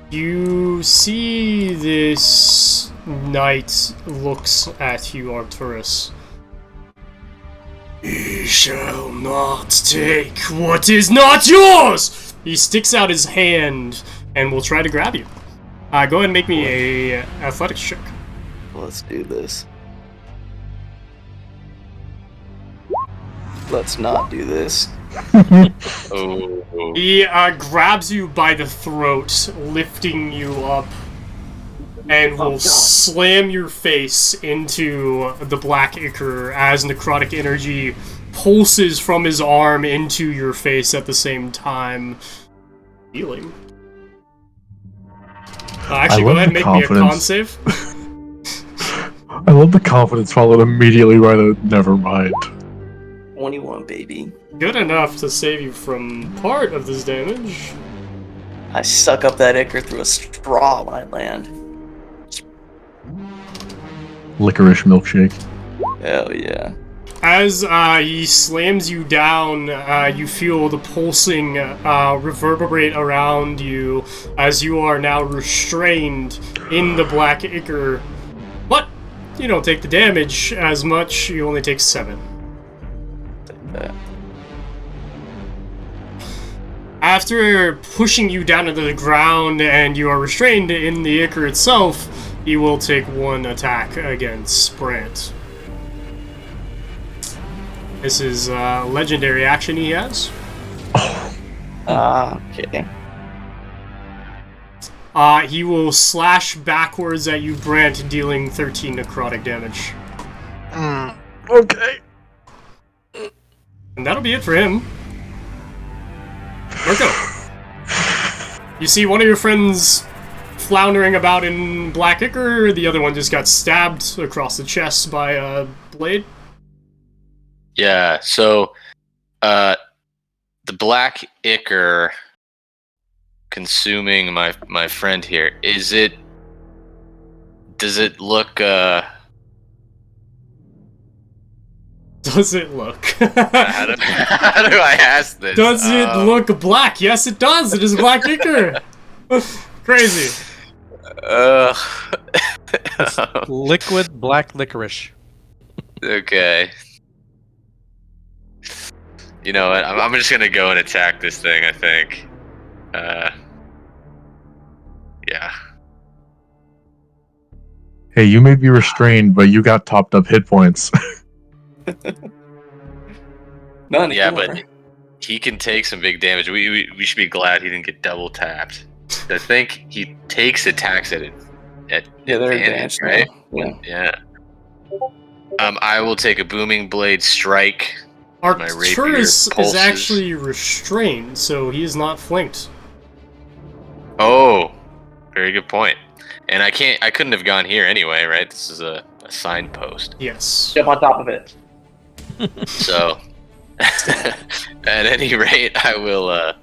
You see this knight looks at you, Arcturus. He shall not take what is not yours! He sticks out his hand and will try to grab you. Go ahead and make me a athletics check. Let's do this. Let's not do this. Oh. He grabs you by the throat, lifting you up, and will slam your face into the black ichor as necrotic energy pulses from his arm into your face at the same time. Healing. Actually, go ahead and make me a con save. I love the confidence followed immediately by the never mind. 21, baby. Good enough to save you from part of this damage. I suck up that ichor through a straw when I land. Licorice milkshake. Hell yeah. As he slams you down, you feel the pulsing reverberate around you as you are now restrained in the black ichor. But you don't take the damage as much, you only take 7. After pushing you down into the ground and you are restrained in the ichor itself, he will take 1 attack against Brant. This is a legendary action he has. Okay. He will slash backwards at you, Brant, dealing 13 necrotic damage. Okay. And that'll be it for him. Murko. You see one of your friends floundering about in black ichor, the other one just got stabbed across the chest by a blade. Yeah, so the black ichor consuming my friend here, does it look Does it look? how do I ask this? Does it look black? Yes, it does. It is black ichor. Crazy. Liquid black licorice. Okay. You know what? I'm just gonna go and attack this thing, I think. Yeah. Hey, you may be restrained, but you got topped up hit points. None. Yeah, but he can take some big damage. We should be glad he didn't get double tapped. I think he takes attacks at they're advantage, advanced, right? now. Yeah. I will take a booming blade strike. Arcturus is pulses. actually restrained, so he is not flanked. Oh, very good point. And I couldn't have gone here anyway, right? This is a signpost. Yes. Jump on top of it. So, at any rate, I will,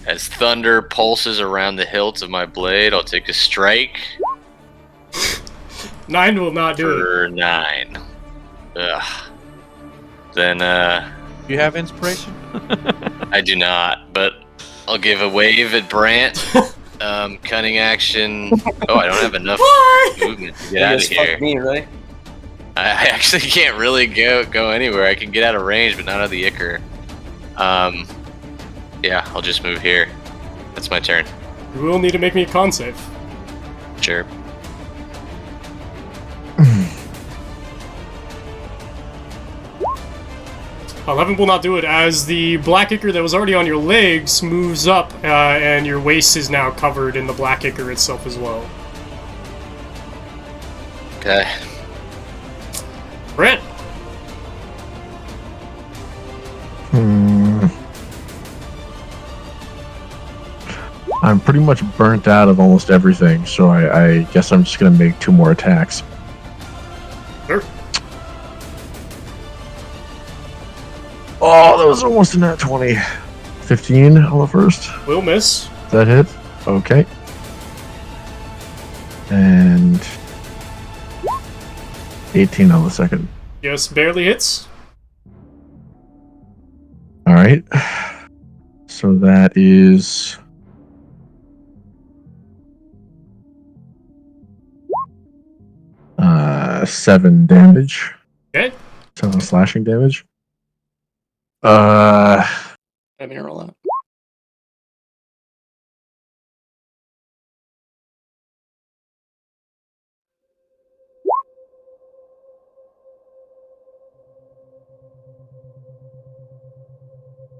as thunder pulses around the hilt of my blade, I'll take a strike 9 will not do it. for 9. Ugh. Then, You have inspiration? I do not, but I'll give a wave at Brant. Cunning action. Oh, I don't have enough movement to get out of here. Fuck me, right? I actually can't really go anywhere. I can get out of range, but not out of the Ichor. Yeah, I'll just move here. That's my turn. You will need to make me a con save. Sure. Uh, 11 will not do it, as the black ichor that was already on your legs moves up, and your waist is now covered in the black ichor itself as well. Okay. Brant! I'm pretty much burnt out of almost everything, so I guess I'm just gonna make 2 more attacks. Sure. Oh, that was almost a nat 20. 15 on the first. Will miss. That hit? Okay. And 18 on the second. Yes, barely hits. Alright. So that is... 7 damage. Okay. 7 slashing damage. I mean, roll out.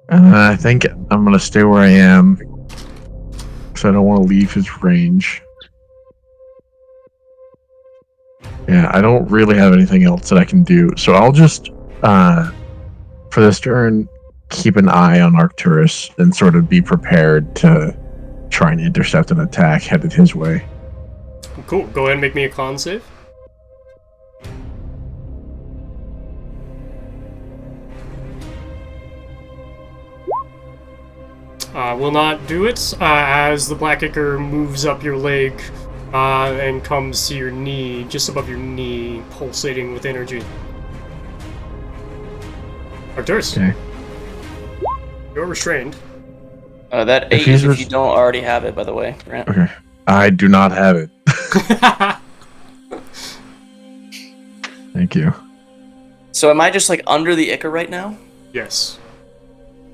I think I'm gonna stay where I am, because I don't want to leave his range. Yeah, I don't really have anything else that I can do, so I'll just, for this turn, keep an eye on Arcturus and sort of be prepared to try and intercept an attack headed his way. Cool. Go ahead and make me a con save. Will not do it, as the black ichor moves up your leg and comes to your knee, just above your knee, pulsating with energy. Arcturus, Okay. you're restrained. That If 8 he's if you don't already have it, by the way, Grant. Okay. I do not have it. Thank you. So am I just like under the ichor right now? Yes.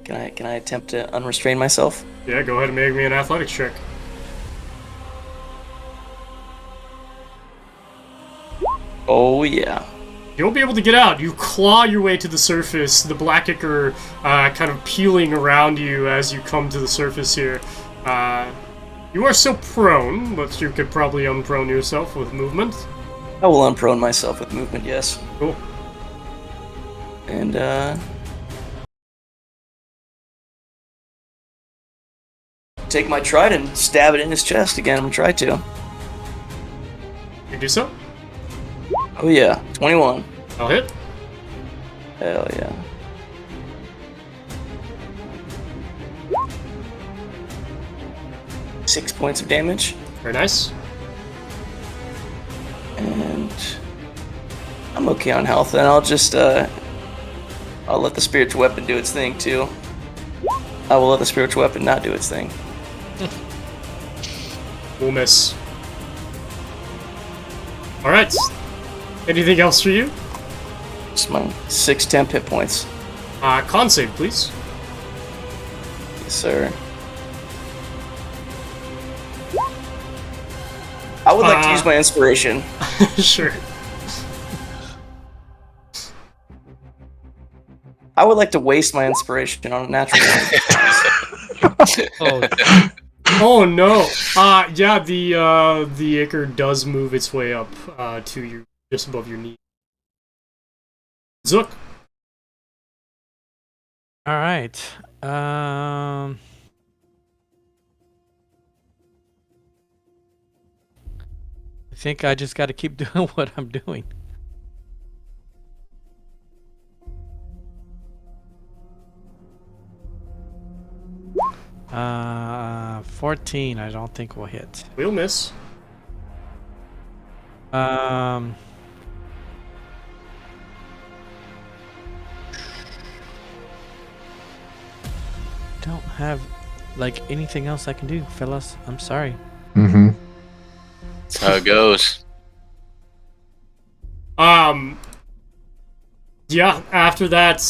Can I attempt to unrestrain myself? Yeah, go ahead and make me an athletics check. Oh yeah. You won't be able to get out. You claw your way to the surface, the black ichor kind of peeling around you as you come to the surface here. You are still prone, but you could probably unprone yourself with movement. I will unprone myself with movement, yes. Cool. And take my trident, stab it in his chest again. I'm gonna try to. You do so? Oh yeah, 21. I'll hit. Hell yeah. Six points of damage, Very nice. and I'm okay on health. And I'll just I'll let the spiritual weapon do its thing too. I will let the spiritual weapon not do its thing. We'll miss. Alright. Anything else for you? It's my 6 temp hit points. Con save, please. Yes, sir. I would like to use my inspiration. Sure. I would like to waste my inspiration on a natural one. Oh, Oh no! Yeah, the acre does move its way up to you, just above your knee. Zook. all right. I think I just got to keep doing what I'm doing. 14. I don't think will hit. We'll miss. Don't have like anything else I can do, fellas. I'm sorry. Mm-hmm. That's how it goes. Yeah, after that,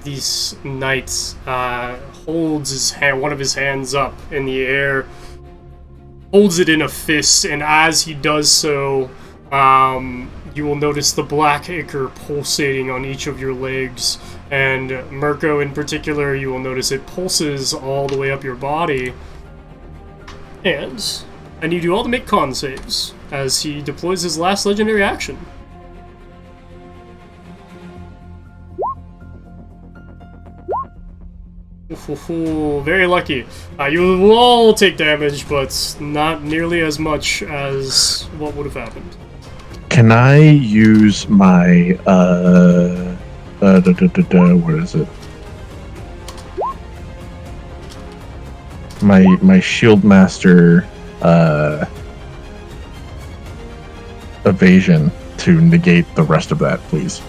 these knights holds his hand, one of his hands up in the air, holds it in a fist, and as he does so, you will notice the black ichor pulsating on each of your legs, and Murko in particular, you will notice it pulses all the way up your body, and I need you all to make con saves as he deploys his last legendary action. Very lucky. You will all take damage, but not nearly as much as what would have happened. Can I use my what is it? My shield master evasion to negate the rest of that, please.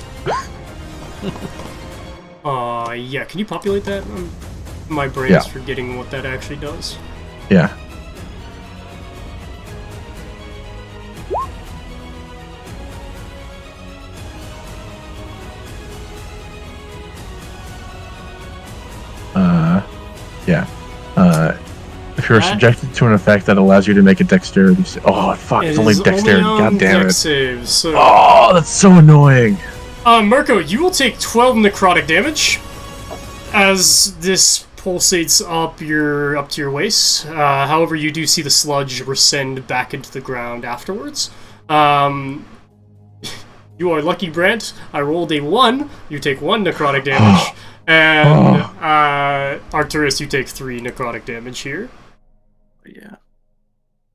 Yeah, can you populate that? My brain's Yeah. forgetting what that actually does. Yeah. Yeah. If you're That subjected to an effect that allows you to make a dexterity save. Oh, fuck, it's only is dexterity. only on God damn dex it. saves, so... Oh, that's so annoying. Murko, you will take 12 necrotic damage as this pulsates up to your waist. However, you do see the sludge rescend back into the ground afterwards. You are lucky, Brant. I rolled a 1. You take 1 necrotic damage. And Arcturus, you take 3 necrotic damage here. Yeah.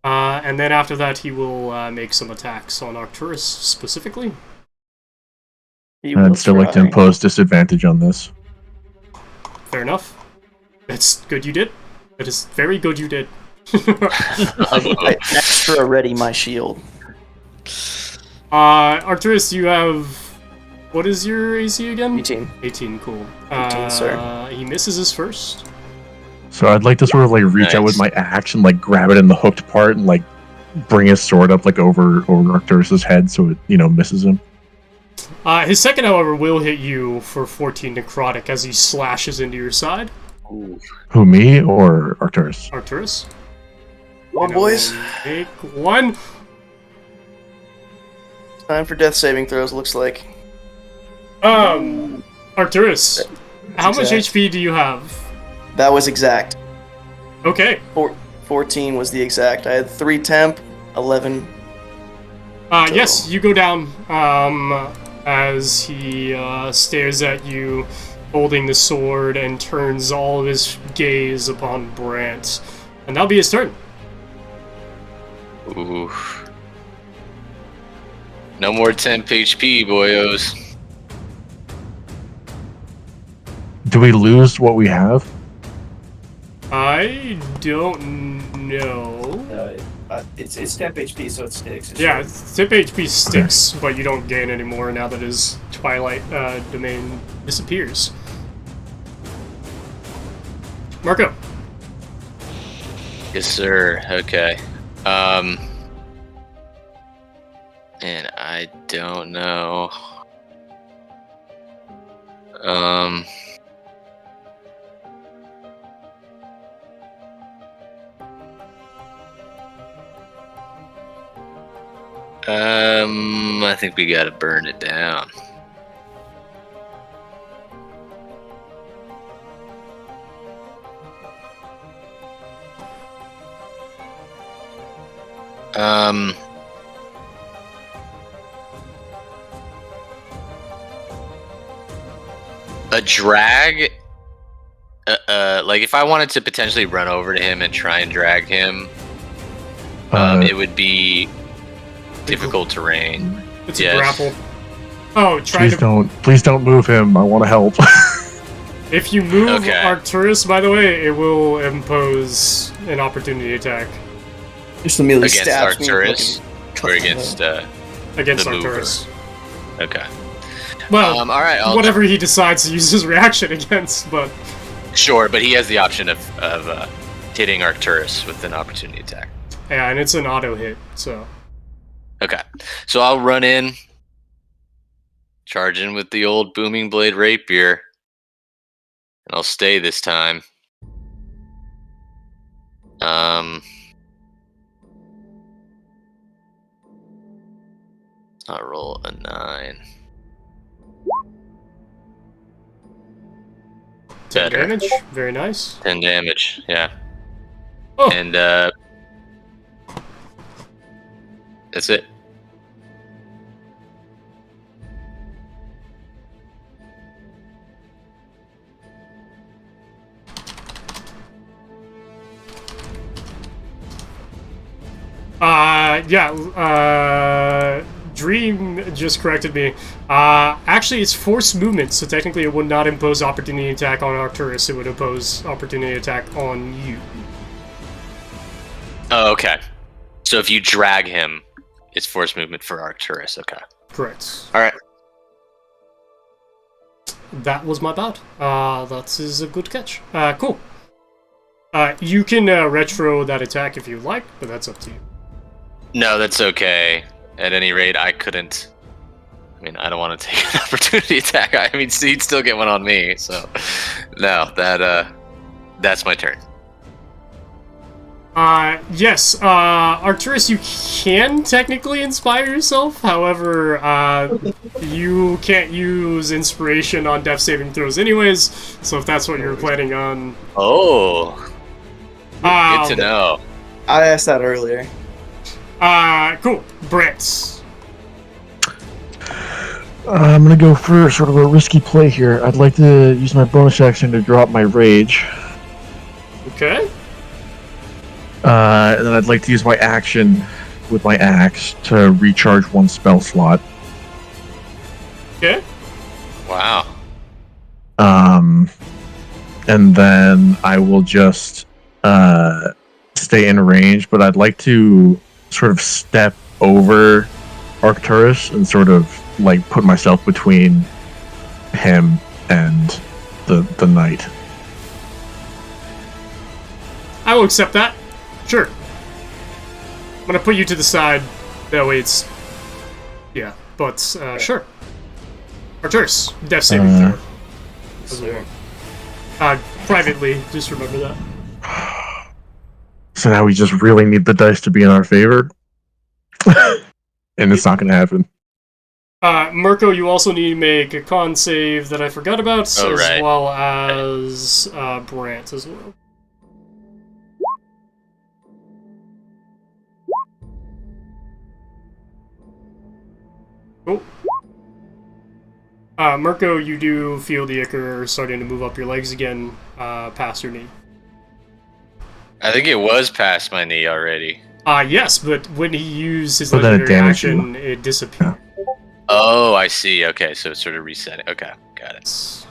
And then after that, he will make some attacks on Arcturus specifically. I'd still like to impose disadvantage on this. Fair enough. That's good you did. That is very good you did. I extra ready my shield. Arcturus, you have... What is your AC again? 18. 18, cool. 18, sir. He misses his first. So I'd like to sort of like reach out with my axe and like grab it in the hooked part and like bring his sword up like over Arcturus's head so it, misses him. His second, however, will hit you for 14 necrotic as he slashes into your side. Ooh. Who, me or Arcturus? Arcturus. Come on, boys. Take 1. Time for death saving throws, looks like. Arcturus, how much exact. HP do you have? That was exact. Okay. 14 was the exact. I had 3 temp, 11. Yes, you go down as he stares at you holding the sword and turns all of his gaze upon Brant. And that'll be his turn. Ooh. No more temp HP, boyos. Do we lose what we have? I don't know. It's temp HP, so it sticks. Yeah, tip HP sticks, but you don't gain any more now that his Twilight domain disappears. Murko. Yes, sir. Okay. And I don't know. I think we gotta burn it down. A drag, like if I wanted to potentially run over to him and try and drag him, it would be difficult terrain. It's Yes. a grapple. Oh, Please don't move him. I want to help. If you move Okay. Arcturus, by the way, it will impose an opportunity attack Just immediately Against stabs me. Arcturus fucking or cuts me against up. against The mover. Arcturus. okay. Well, All right. whatever he decides to use his reaction against, but Sure, but he has the option of hitting Arcturus with an opportunity attack. yeah, and it's an auto hit, so. Okay, so I'll run in, charge in with the old booming blade rapier, and I'll stay this time. I'll roll a 9. 10 Better. damage, very nice. 10 damage, yeah. Oh. And that's it. Dream just corrected me. Actually, it's forced movement, so technically it would not impose opportunity attack on Arcturus, it would impose opportunity attack on you. Oh, okay. So if you drag him, it's force movement for Arcturus. Okay. Correct. All right. That was my bad. That is a good catch. Cool. You can retro that attack if you like, but that's up to you. No, that's okay. At any rate, I couldn't. I mean, I don't want to take an opportunity attack. I mean, he'd still get one on me. So, no, that's my turn. Yes, Arcturus, you can technically inspire yourself. However, you can't use inspiration on death saving throws anyways. So if that's what you're planning on, Oh, good to know. I asked that earlier. Cool. Brant. I'm gonna go for sort of a risky play here. I'd like to use my bonus action to drop my rage. Okay. And then I'd like to use my action with my axe to recharge one spell slot. Okay. Wow. And then I will just stay in range, but I'd like to sort of step over Arcturus and sort of like put myself between him and the knight. I will accept that. Sure. I'm gonna put you to the side. That way it's... Yeah, but, sure. Arcturus, death saving throw. Doesn't work. Privately, just remember that. So now we just really need the dice to be in our favor. And it's not gonna happen. Murko, you also need to make a con save that I forgot about, as right. well as Brant as well. Cool. Murko, you do feel the ichor starting to move up your legs again, past your knee. I think it was past my knee already. Yes, but when he used his So then it legendary damaged you. action, it disappeared. Oh, I see. Okay, so it's sort of resetting. Okay, got it.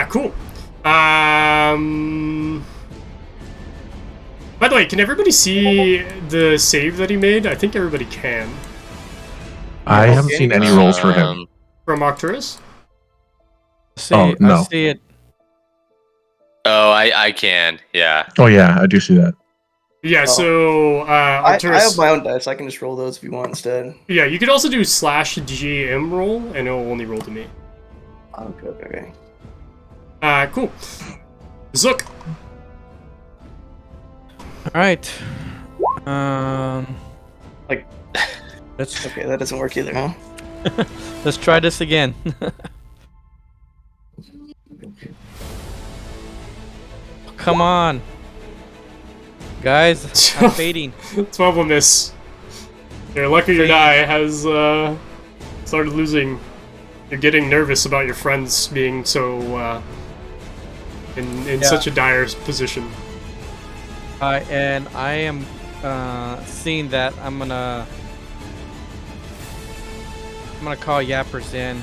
Cool. By the way, can everybody see the save that he made? I think everybody can. I haven't seen any rolls for him. From Arcturus? See, Oh, no. I see it. Oh, I can. Yeah. Oh yeah, I do see that. Yeah, Oh. so I Arcturus... have my own dice. I can just roll those if you want instead. Yeah, you could also do /GM roll, and it'll only roll to me. Okay. Cool. Zook. All right. Like, let's Okay, that doesn't work either, huh? let's try this again. Come on, guys! I'm fading. 12 will miss. Your lucky your die has started losing. You're getting nervous about your friends being so in such a dire position. And I am seeing that I'm gonna call Yappers in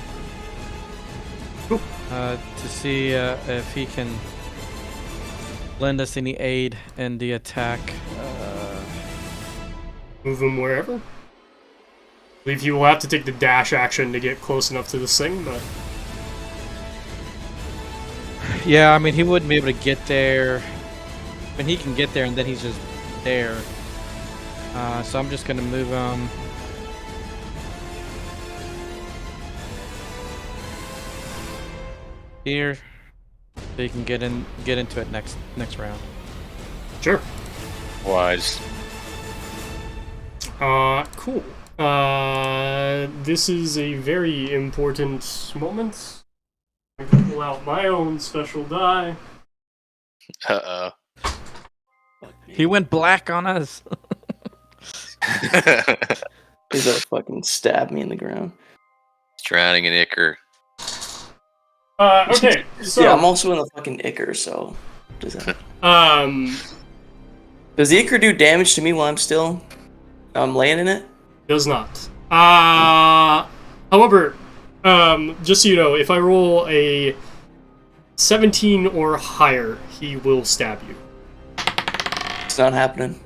to see if he can lend us any aid in the attack. Move him wherever. I believe he will have to take the dash action to get close enough to this thing, but Yeah, I mean he wouldn't be able to get there. I mean he can get there and then he's just there. So I'm just gonna move him. Here, so you can get into it next round. sure. Wise. Cool. This is a very important moment. I can pull out my own special die. Uh He went black on us. He's gonna fucking stab me in the ground. Drowning in ichor. Okay, so Yeah, I'm also in the fucking Ichor, so does that? Does the Ichor do damage to me while I'm laying in it? does not. However, just so you know, if I roll a 17 or higher, he will stab you. It's not happening.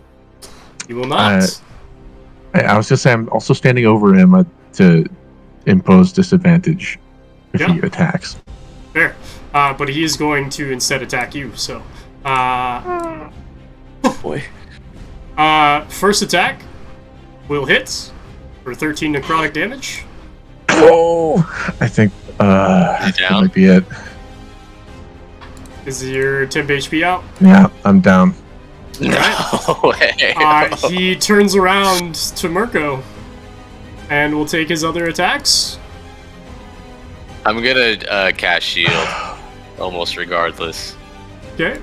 He will not. I was just saying, I'm also standing over him to impose disadvantage if Yeah. he attacks. Fair. But he is going to instead attack you, so. Boy. First attack will hit for 13 necrotic damage. Oh, I think that down? might be it. Is your temp HP out? Yeah, I'm down. No way. He turns around to Murko and will take his other attacks. I'm gonna cast shield, almost regardless. Okay.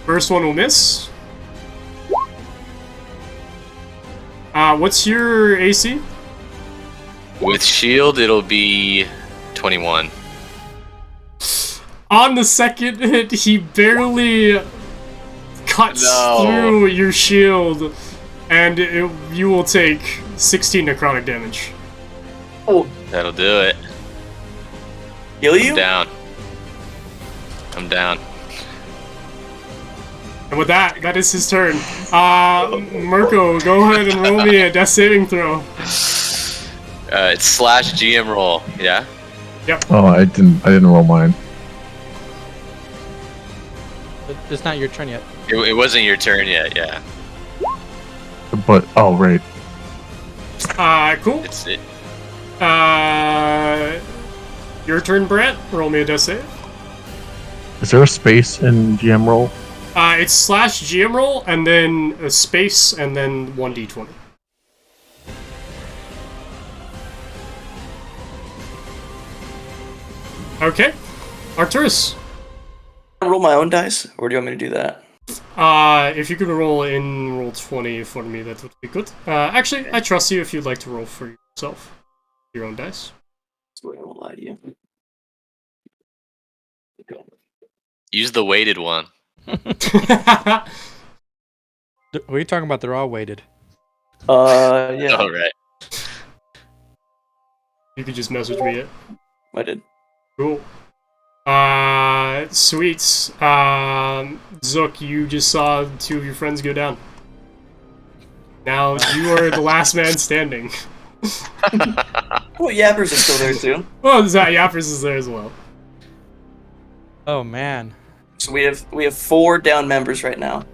First one will miss. What's your AC? With shield, it'll be 21. On the second hit, he barely cuts through your shield, and you will take 16 necrotic damage. Oh, That'll do it. kill you? I'm down. I'm down. And with that, that is his turn. Murko, go ahead and roll me a death saving throw. It's slash GM roll. Yeah. Oh, I didn't roll mine. It's not your turn yet. It wasn't your turn yet. Yeah. But oh, right. Cool. It's it. Your turn, Brant. Roll me a death save. Is there a space in GM roll? It's slash GM roll, and then a space, and then 1d20. Okay. Arcturus. Roll my own dice, or do you want me to do that? If you could roll in roll 20 for me, that would be good. Actually, I trust you if you'd like to roll for yourself. Your own dice. So I won't lie to you. Use the weighted one. What are you talking about? They're all weighted. Yeah, All right. You could just message me it. I did. Cool. Sweet. Zook, you just saw two of your friends go down. Now you are the last man standing. Oh, Yappers is still there too. Oh, Yappers is there as well. Oh man. So we have 4 down members right now,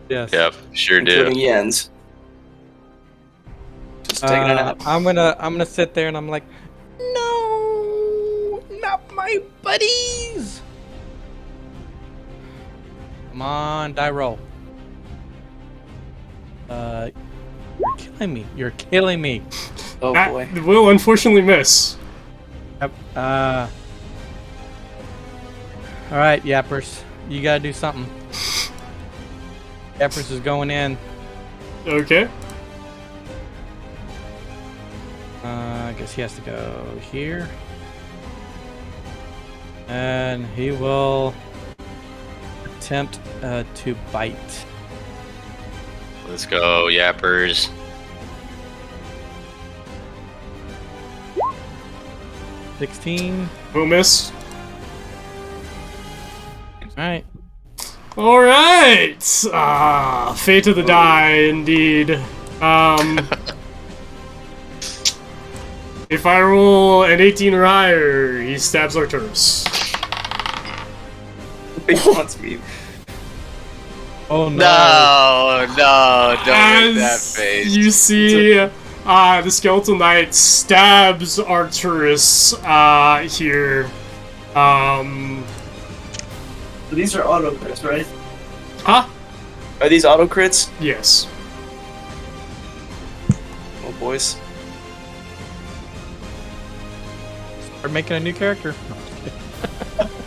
Yes. Yep. Sure including do. Jens. Just taking a nap. I'm gonna sit there and I'm like, no, not my buddies. Come on, die roll. You're killing me. You're killing me. Oh That boy. will unfortunately miss. Yep. All right, Yappers. You gotta do something. Yappers is going in. Okay. I guess he has to go here. And he will attempt to bite. Let's go, yappers. $16. Will miss. Alright. Alright! Fate of the die, indeed. If I roll an 18 or higher, he stabs Arcturus. He wants me. Oh no. No, don't make that As face. you see, the Skeletal Knight stabs Arcturus, here. These are auto crits, right? Huh? Are these auto crits? Yes. Oh, boys. Start making a new character.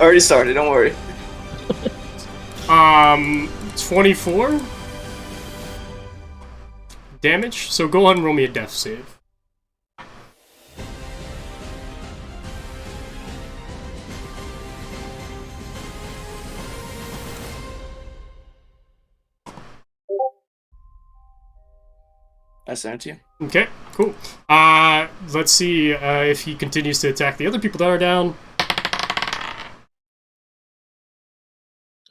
Already started, don't worry. 24 damage. So go ahead and roll me a death save. I sent you. Okay, cool. Let's see if he continues to attack the other people that are down.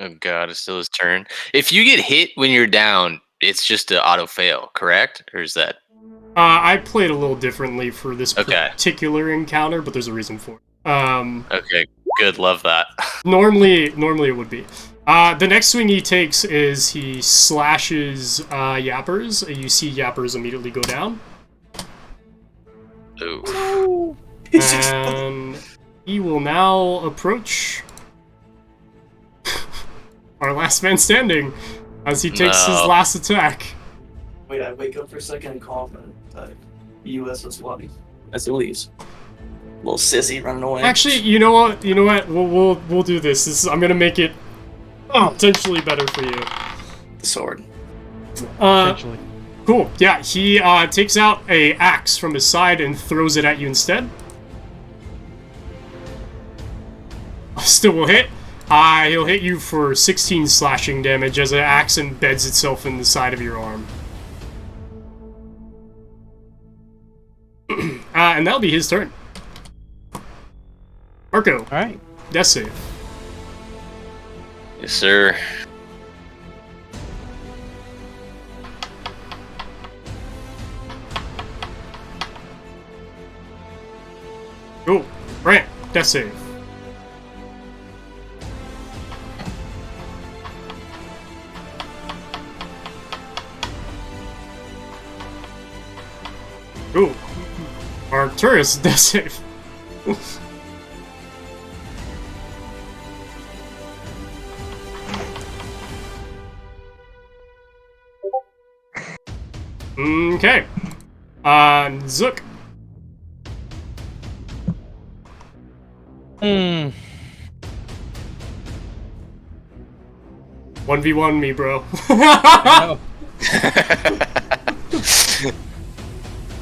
Oh god, it's still his turn. If you get hit when you're down, it's just an auto fail, correct? Or is that... I played a little differently for this Okay. particular encounter, but there's a reason for it. Okay, good, love that. Normally it would be. The next swing he takes is he slashes Yappers. You see Yappers immediately go down. Ooh. And he will now approach our last man standing as he takes his No. last attack. Wait, I wake up for a second and call for the USS Lobby. As he leaves. Little sissy running away. Actually, you know what? We'll do this. I'm gonna make it potentially better for you. The sword. Essentially. Cool. Yeah, he takes out a axe from his side and throws it at you instead. Still will hit. He'll hit you for 16 slashing damage as an axe embeds itself in the side of your arm. And that'll be his turn. Murko, Alright. death save. Yes, sir. Cool. Brant, death save. Ooh. Arcturus, death save. Okay. Zook. Hmm. 1v1 me, bro.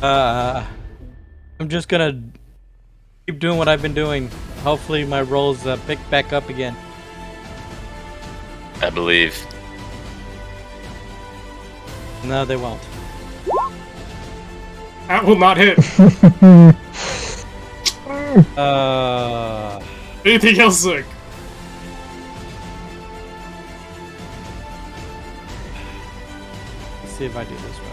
No. I'm just gonna keep doing what I've been doing. Hopefully my rolls pick back up again. I believe. No, they won't. That will not hit. Anything else, Zook? Let's see if I do this right.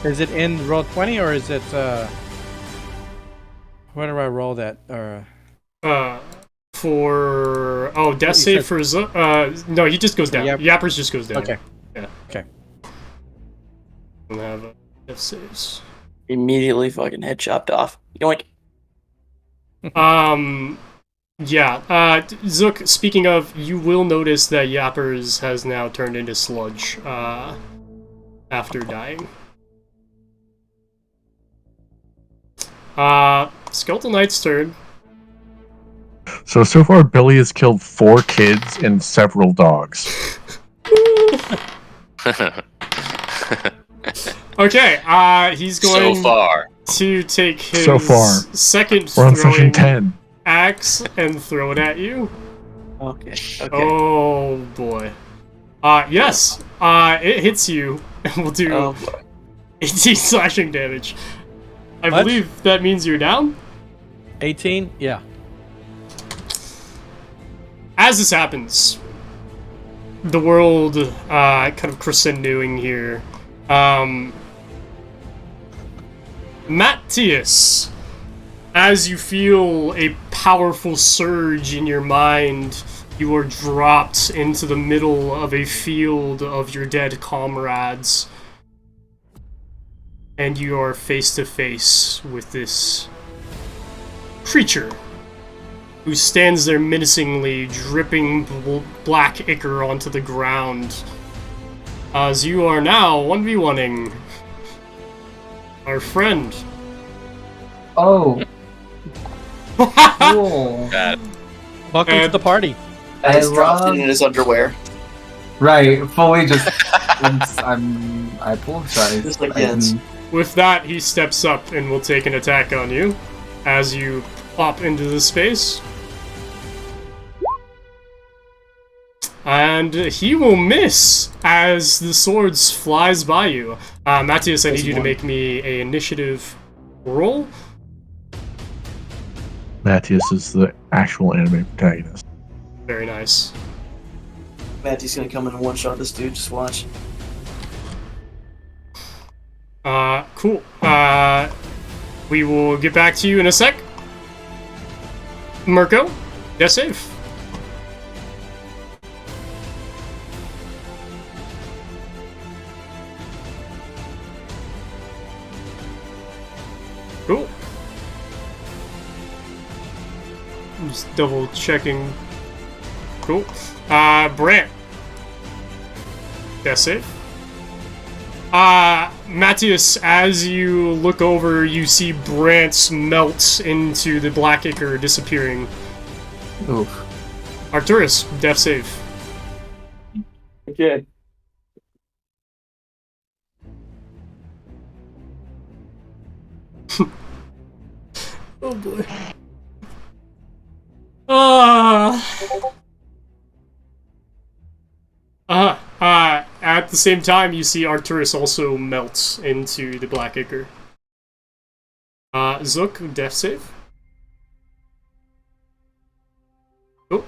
Is it in roll 20 or is it where do I roll that? For death You save said- for Zook. No, he just goes down. Yep. Yappers just goes down. Okay. Yeah. Okay. We'll have Death saves. Immediately fucking head chopped off. Yoink. Yeah, Zook, speaking of, you will notice that Yappers has now turned into sludge, after dying. Skeletal Knight's turn. So far, Billy has killed 4 kids and several dogs. Okay, he's going So far. to take his So far. second We're on throwing session 10. axe and throw it at you. Okay. Oh boy. Yes. It hits you and will do Oh, boy. 18 slashing damage. I What? believe that means you're down. 18? Yeah. As this happens, the world kind of crescendoing here. Matthias, as you feel a powerful surge in your mind, you are dropped into the middle of a field of your dead comrades. And you are face to face with this creature who stands there menacingly, dripping black ichor onto the ground. As you are now 1v1ing our friend. Oh. Cool. Bad. Welcome to the party. And he's dropped love- it in his underwear. Right, fully just. I apologize. Just like I Jens. didn't- With that, he steps up and will take an attack on you as you pop into the space. And he will miss as the swords flies by you. Matthias, I need you to make me a initiative roll. Matthias is the actual anime protagonist. Very nice. Matthew's gonna come in and one-shot this dude, just watch. Cool. We will get back to you in a sec. Murko, death save. Cool. I'm just double checking. Cool. Brant. Death save. Matthias, as you look over, you see Brant melt into the black ichor, disappearing. Oof. Arcturus, death save. Okay. Oh boy. At the same time, you see Arcturus also melts into the black ichor. Zook, death save. Oh.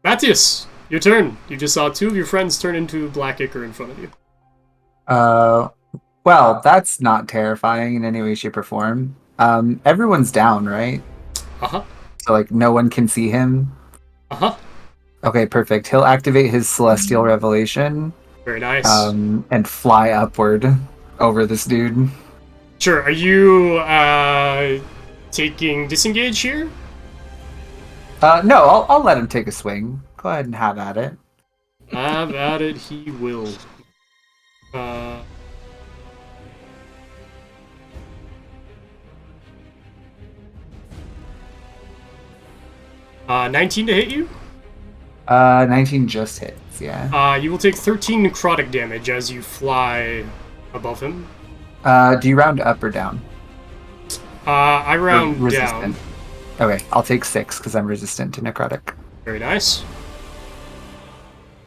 Matthias, your turn. You just saw 2 of your friends turn into black ichor in front of you. Well, that's not terrifying in any way, shape, or form. Everyone's down, right? Uh-huh. So, like, no one can see him? Uh-huh. Okay, perfect. He'll activate his Celestial Revelation, Very nice. and fly upward over this dude. Sure. Are you taking disengage here? No, I'll let him take a swing. Go ahead and have at it. Have at it, he will. 19 to hit you? 19 just hits, yeah. You will take 13 necrotic damage as you fly above him. Do you round up or down? I round Or down. resistant? Okay, I'll take 6 because I'm resistant to necrotic. Very nice.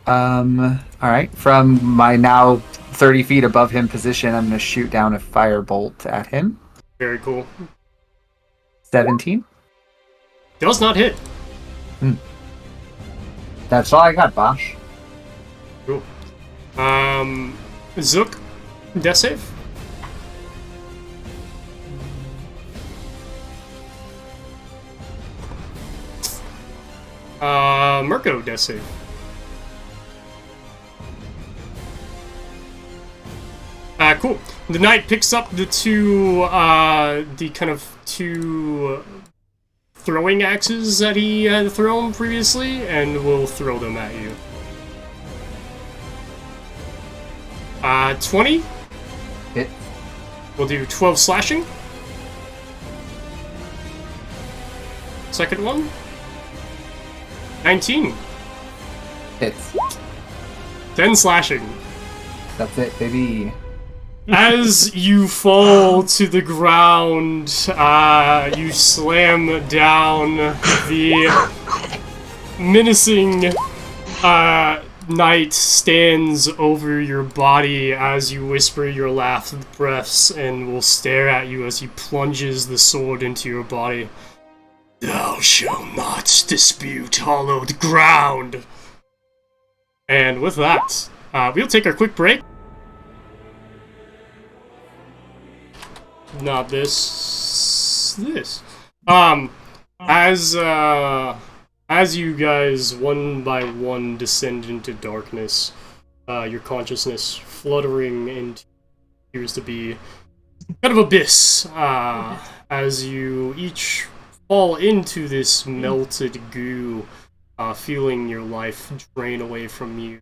Alright. From my now 30 feet above him position, I'm going to shoot down a firebolt at him. Very cool. 17. Does not hit. That's all I got, Bosh. Cool. Zook, death save. Murko, death save. Cool. The knight picks up the two throwing axes that he had thrown previously, and will throw them at you. 20? Hit. We'll do 12 slashing. Second one. 19. Hits. 10 slashing. That's it, baby. As you fall to the ground, you slam down the menacing knight stands over your body as you whisper your last breaths and will stare at you as he plunges the sword into your body. Thou shalt not dispute hallowed ground. And with that, we'll take our quick break. Not this. As you guys one by one descend into darkness, your consciousness fluttering into what appears to be kind of abyss, as you each fall into this melted goo, feeling your life drain away from you.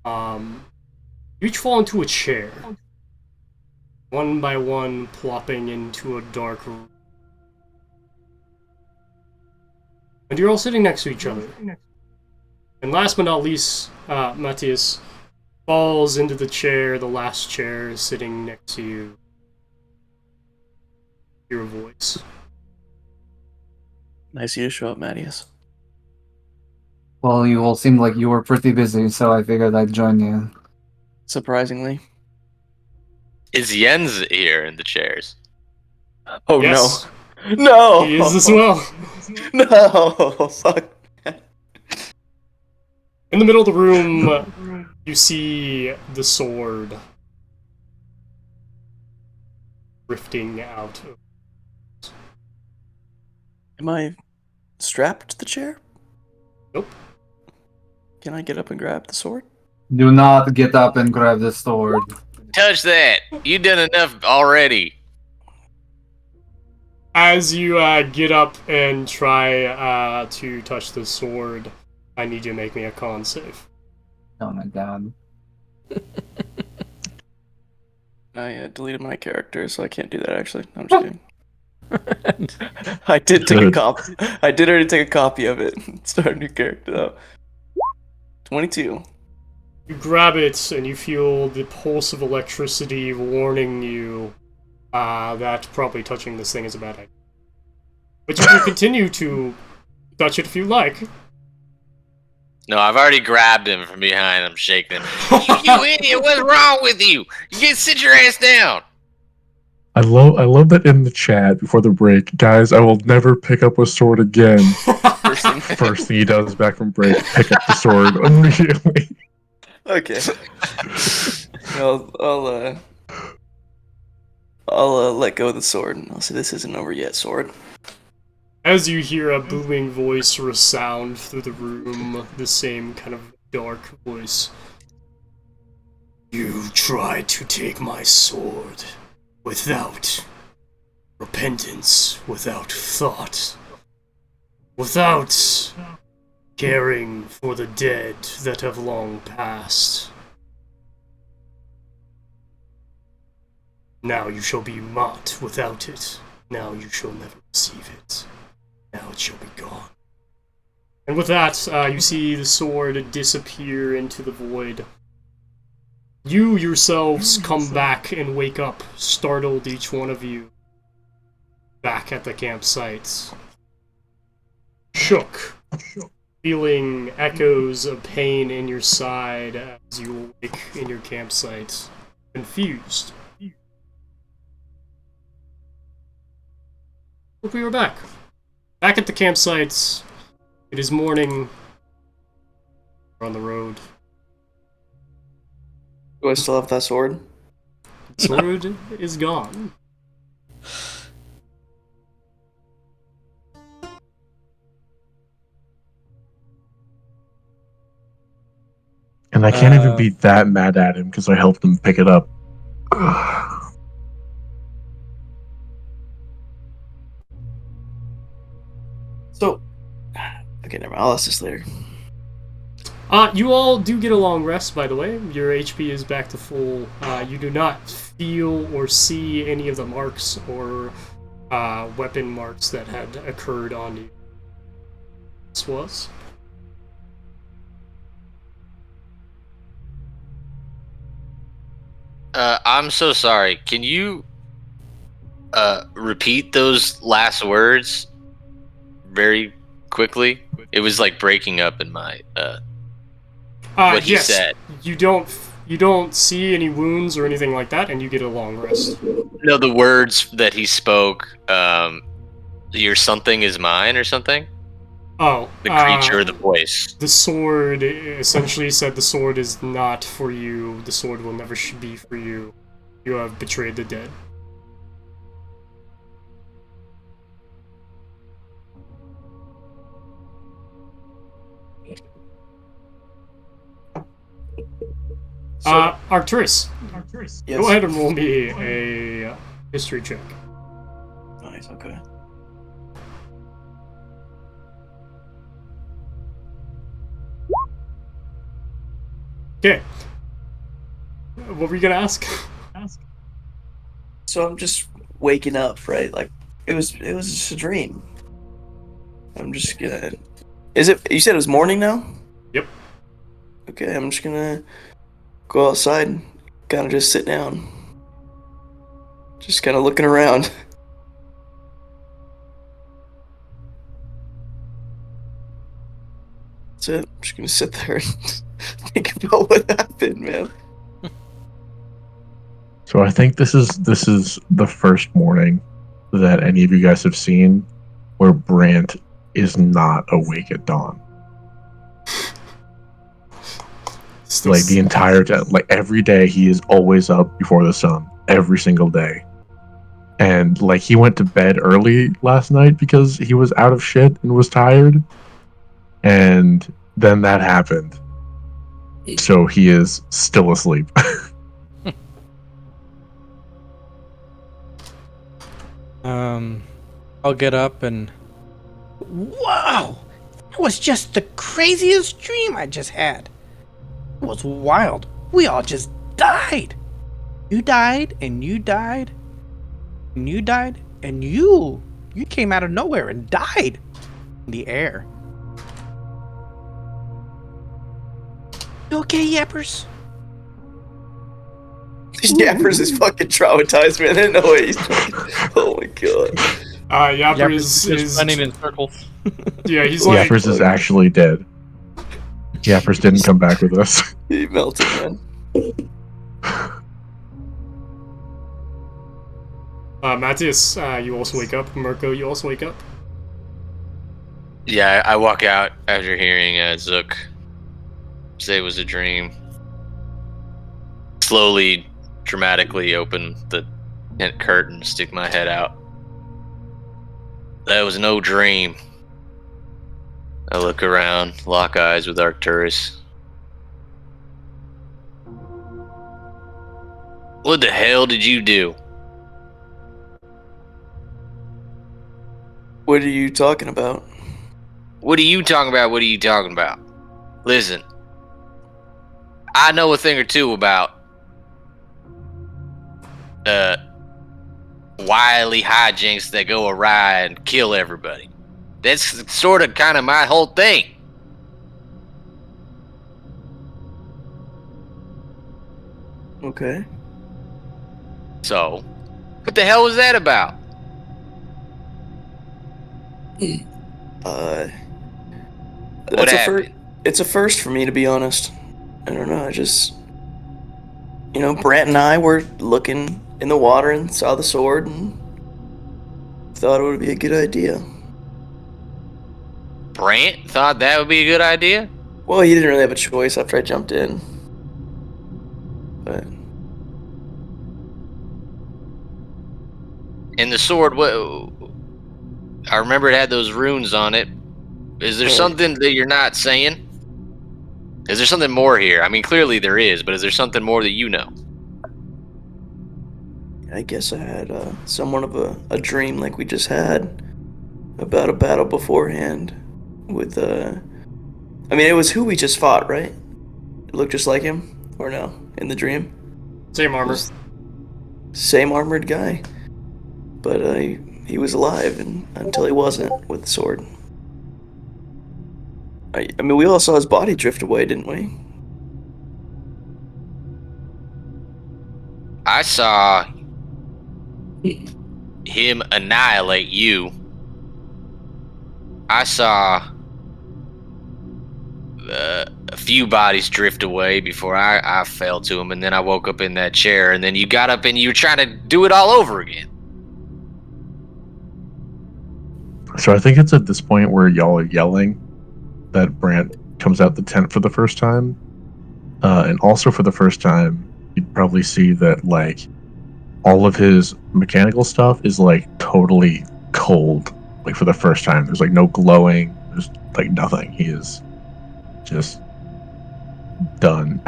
You each fall into a chair, one by one plopping into a dark room. And you're all sitting next to each other. And last but not least, Matthias falls into the chair, the last chair sitting next to you. Your voice. Nice of you to show up, Matthias. Well, you all seemed like you were pretty busy, so I figured I'd join you. Surprisingly. Is Jens here in the chairs? Oh Yes, no. No! he is as well. No! Fuck. In the middle of the room, you see the sword drifting out. Am I strapped to the chair? Nope. Can I get up and grab the sword? Do not get up and grab the sword. Touch that! You done enough already. As you get up and try to touch the sword, I need you to make me a con save. Oh my god. I deleted my character, so I can't do that actually. I'm just kidding. I did take a copy. I did already take a copy of it. Start a new character though. 22. You grab it and you feel the pulse of electricity warning you that probably touching this thing is a bad idea. But you can continue to touch it if you like. No, I've already grabbed him from behind. I'm shaking him. You idiot! What's wrong with you? You can sit your ass down. I love that in the chat before the break, guys. I will never pick up a sword again. First thing he does back from break, pick up the sword immediately. Okay. I'll let go of the sword and I'll say this isn't over yet, sword. As you hear a booming voice resound through the room, the same kind of dark voice. You tried to take my sword without repentance, without thought, without caring for the dead that have long passed. Now you shall be mocked without it. Now you shall never receive it. Now it shall be gone. And with that, you see the sword disappear into the void. You yourselves come back and wake up, startled each one of you, back at the campsite. Shook, feeling echoes of pain in your side as you awake in your campsite. Confused. Hope we were back. Back at the campsites. It is morning. We're on the road. Do I still have that sword? The sword is gone. And I can't even be that mad at him because I helped him pick it up. So, okay, never mind. I'll ask this later. You all do get a long rest, by the way. Your HP is back to full. You do not feel or see any of the marks or weapon marks that had occurred on you. This was. I'm so sorry. Can you repeat those last words very quickly? It was like breaking up in my what he yes, said. You don't see any wounds or anything like that, and you get a long rest. No, the words that he spoke. Your something is mine or something. Oh, The creature, the voice. The sword essentially said the sword is not for you. The sword will never be for you. You have betrayed the dead. Arcturus. Yes. Go ahead and roll me a history check. Nice. Okay. Okay. What were you gonna ask? So I'm just waking up, right? Like it was just a dream. I'm just gonna. Is it? You said it was morning now? Yep. Okay, I'm just gonna go outside and kind of just sit down. Just kind of looking around. That's it. I'm just gonna sit there and think about what happened, man. So I think this is the first morning that any of you guys have seen where Brant is not awake at dawn. Like the entire time, like every day he is always up before the sun, every single day. And like he went to bed early last night because he was out of shit and was tired. And then that happened. So he is still asleep. I'll get up and... Wow! That was just the craziest dream I just had. It was wild. We all just died. You died, and you died, and you died, and you came out of nowhere and died in the air. You okay, Yappers? Yappers is fucking traumatized, man. I didn't know what he's fucking... Oh my god. Yappers is running in circles. Yeah, he's like... Yappers is actually dead. Yappers didn't come back with us. He melted, man. Matthias, you also wake up. Murko, you also wake up. Yeah, I walk out after hearing Zook say it was a dream. Slowly, dramatically open the tent curtain, stick my head out. That was no dream. I look around, lock eyes with Arcturus. What the hell did you do? What are you talking about? What are you talking about? What are you talking about? Listen, I know a thing or two about wily hijinks that go awry and kill everybody. That's sort of kind of my whole thing. Okay. So, what the hell was that about? What happened? It's a first for me, to be honest. I don't know, I just... You know, Brant and I were looking in the water and saw the sword and thought it would be a good idea. Brant thought that would be a good idea? Well, he didn't really have a choice after I jumped in. But... And the sword, what? I remember it had those runes on it. Is there something that you're not saying? Is there something more here? I mean, clearly there is, but is there something more that you know? I guess I had somewhat of a dream like we just had about a battle beforehand with I mean, it was who we just fought, right? It looked just like him, or no? In the dream, Same armor. same armored guy, but he was alive until he wasn't with the sword. I mean, we all saw his body drift away, didn't we? I saw him annihilate you. I saw a few bodies drift away before I fell to him, and then I woke up in that chair, and then you got up and you were trying to do it all over again. So I think it's at this point where y'all are yelling that Brant comes out the tent for the first time. And also for the first time, you'd probably see that, like, all of his mechanical stuff is, like, totally cold. Like, for the first time. There's, like, no glowing. There's, like, nothing. He is just done.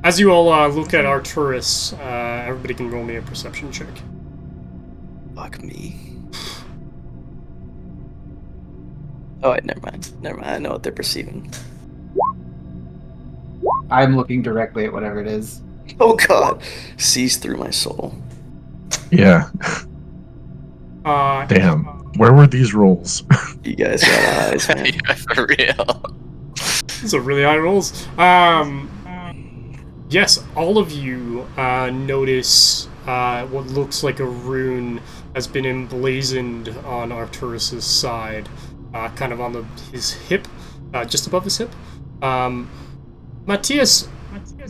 As you all look at Arcturus, everybody can roll me a perception check. Fuck me. Oh, wait, never mind. I know what they're perceiving. I'm looking directly at whatever it is. Oh god, sees through my soul. Yeah. Damn. Where were these rolls? You guys got eyes, man. Yeah, for real. These are really high rolls. Yes, all of you notice what looks like a rune has been emblazoned on Arcturus's side, kind of on his hip, just above his hip. Matthias,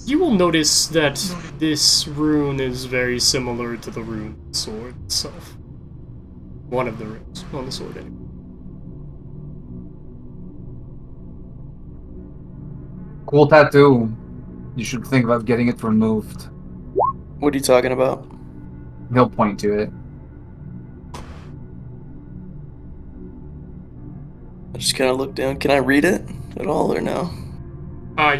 you will notice that this rune is very similar to the rune sword itself. One of the runes on the sword, anyway. Cool tattoo. You should think about getting it removed. What are you talking about? He'll point to it. I just kind of look down. Can I read it at all or no?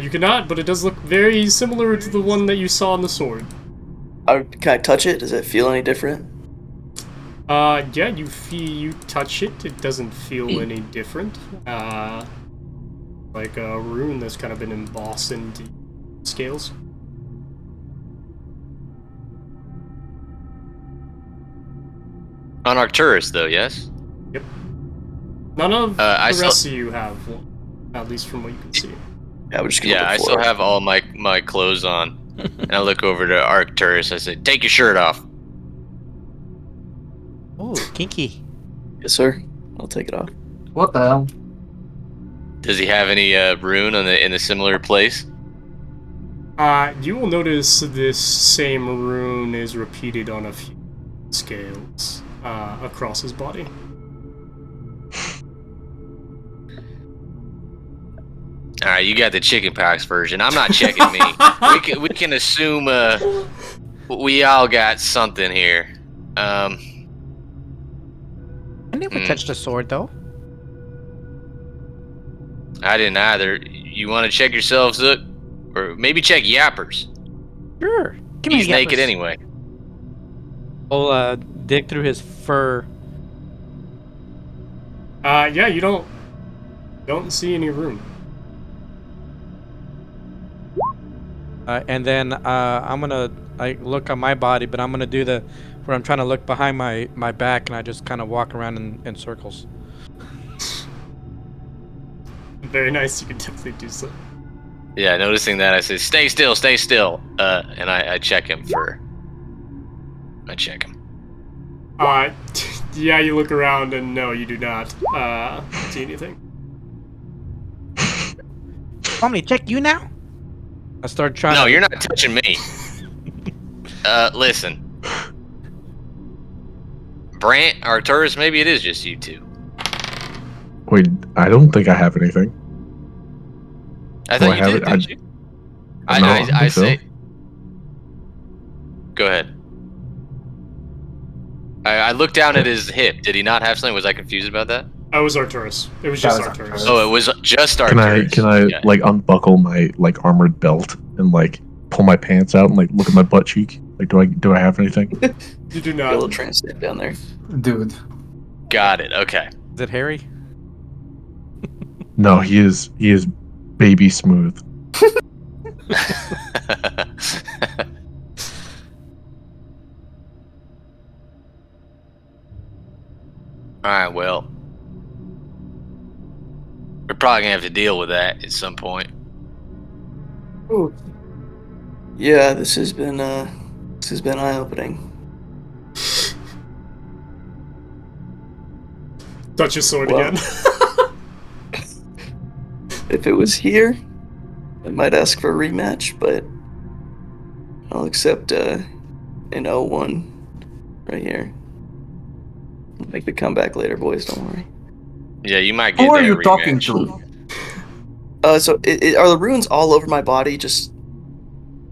You cannot, but it does look very similar to the one that you saw on the sword. Can I touch it? Does it feel any different? Yeah, you touch it, it doesn't feel any different. Like a rune that's kind of been embossed into scales. On Arcturus, though, yes? Yep. None of the I rest of you have one, at least from what you can see. Yeah, we're just gonna Yeah, look I for still it. have all my clothes on. And I look over to Arcturus. I say, take your shirt off. Oh, kinky. Yes, sir. I'll take it off. What the hell? Does he have any rune in a similar place? You will notice this same rune is repeated on a few scales across his body. All right, you got the chickenpox version. I'm not checking me. We can assume we all got something here. I never touched a sword, though. I didn't either. You want to check yourself, Zook? Or maybe check Yappers. Sure. Give me He's a naked yappers. anyway. I'll dig through his fur. Yeah, you don't see any rune. And then I'm gonna look on my body, but I'm gonna do where I'm trying to look behind my back, and I just kind of walk around in circles. Very nice, you can definitely do so. Yeah, noticing that, I say, stay still, stay still. And I check him I check him. Yeah, you look around and no, you do not see anything. Want me to check you now? I start trying. No, you're not touching me. Listen. Brant, Arcturus, maybe it is just you two. Wait, I don't think I have anything. I Do thought I you have did, it? didn't you? No, I don't I think so. say. Go ahead. I looked down at his hip. Did he not have something? Was I confused about that? I was Arcturus. It was That just was Arcturus. Arcturus. Oh, it was just Can Arcturus. I Yeah. like unbuckle my like armored belt and like pull my pants out and like look at my butt cheek? Like, do I have anything? You do Got a little not. trying to stand down there. Dude. Got it. Okay. Is it Harry? No, he is baby smooth. Alright, well. We're probably gonna have to deal with that at some point. Yeah, this has been eye-opening. Touch your sword Well. again. If it was here, I might ask for a rematch, but I'll accept an 0-1 right here. I'll make the comeback later, boys. Don't worry. Yeah, you might get Who are that you talking rematch. to? So are the runes all over my body? Just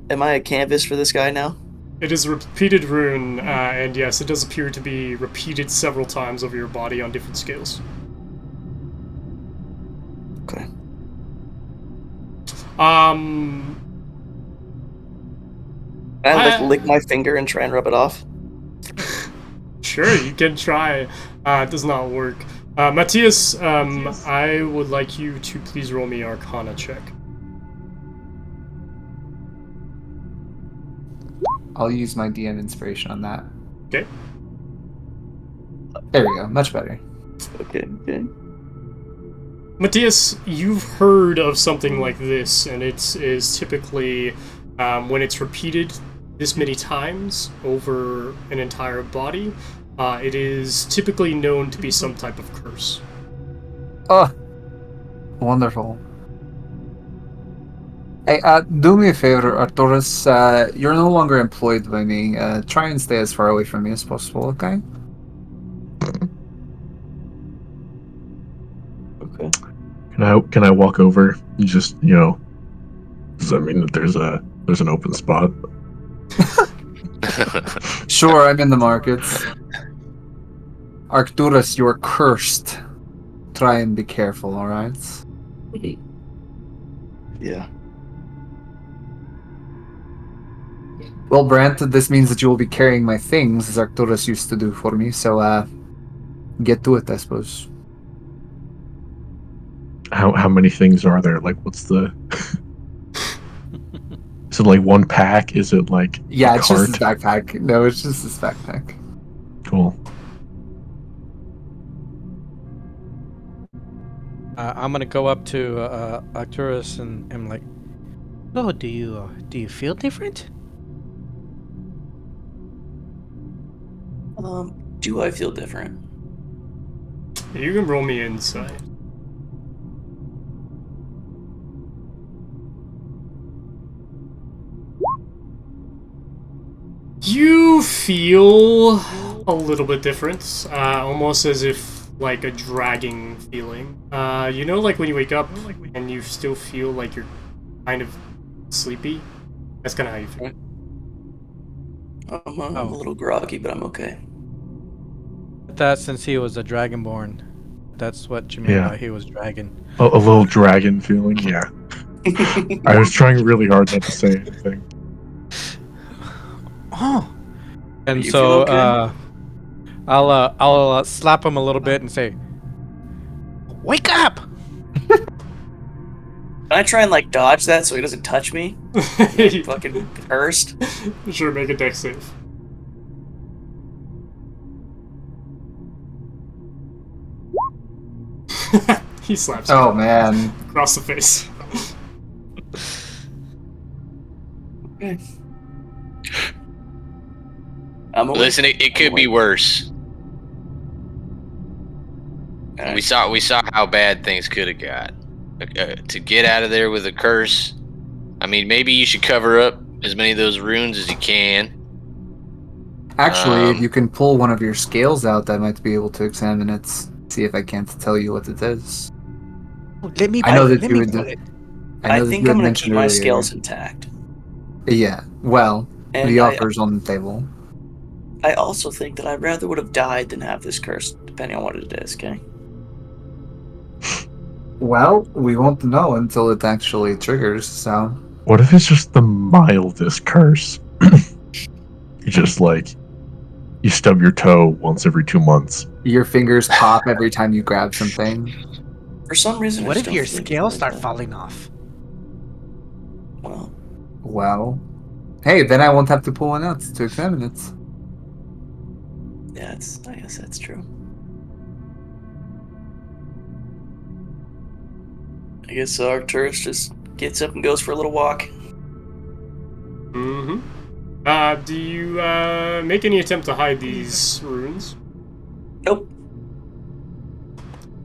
am I a canvas for this guy now? It is a repeated rune, and yes, it does appear to be repeated several times over your body on different scales. Okay. Um, Can I I- lick my finger and try and rub it off? sure, you can try. It does not work. Matthias, I would like you to please roll me Arcana check. I'll use my DM inspiration on that. Okay. There we go. Much better. Okay. Matthias, you've heard of something like this, and it is typically when it's repeated this many times over an entire body, it is typically known to be some type of curse. Oh, wonderful. Hey, do me a favor, Arcturus. You're no longer employed by me. Try and stay as far away from me as possible, okay? Okay. Can I walk over and just, does that mean that there's an open spot? Sure, I'm in the markets. Arcturus, you're cursed. Try and be careful, alright? Yeah. Well, Brant, this means that you will be carrying my things, as Arcturus used to do for me, so, get to it, I suppose. How many things are there? Like, what's the? Is it like one pack? Is it like Yeah, a it's cart? just his backpack. No, it's just his backpack. Cool. I'm gonna go up to Arcturus and I'm like, "Oh, do you feel different?" Do I feel different? You can roll me insight. You feel a little bit different, almost as if like a dragging feeling. Like when you wake up and you still feel like you're kind of sleepy. That's kind of how you feel. I'm a little groggy, but I'm okay. That since he was a Dragonborn, that's what you mean Yeah. by he was dragon. A little dragon feeling. Yeah. I was trying really hard not to say anything. Oh. And You so feel okay? I'll slap him a little bit and say, "Wake up!" Can I try and like dodge that so he doesn't touch me? Fucking cursed. Sure, make a dex save. He slaps you Oh, man. across the face. Okay. I'm awake. Listen, it could be worse. Alright. We saw how bad things could have got. To get out of there with a curse, I mean, maybe you should cover up as many of those runes as you can. Actually, if you can pull one of your scales out, I might be able to examine it. See if I can't tell you what it is. Let me. I know that let you me would. put it. I know that think you had I'm gonna mentioned keep my earlier. scales intact. Yeah, well, And the I, offer's on the table. I also think that I rather would have died than have this curse, depending on what it is, okay? Well, we won't know until it actually triggers, so... What if it's just the mildest curse? You just like you stub your toe once every 2 months. Your fingers pop every time you grab something. For some reason, I What just if don't your feel like scales it's start like falling off? that. Well, Well... Hey, then I won't have to pull one out to examine it. yeah, I guess that's true. I guess Arcturus just gets up and goes for a little walk. Mm-hmm. Do you make any attempt to hide these runes? Nope.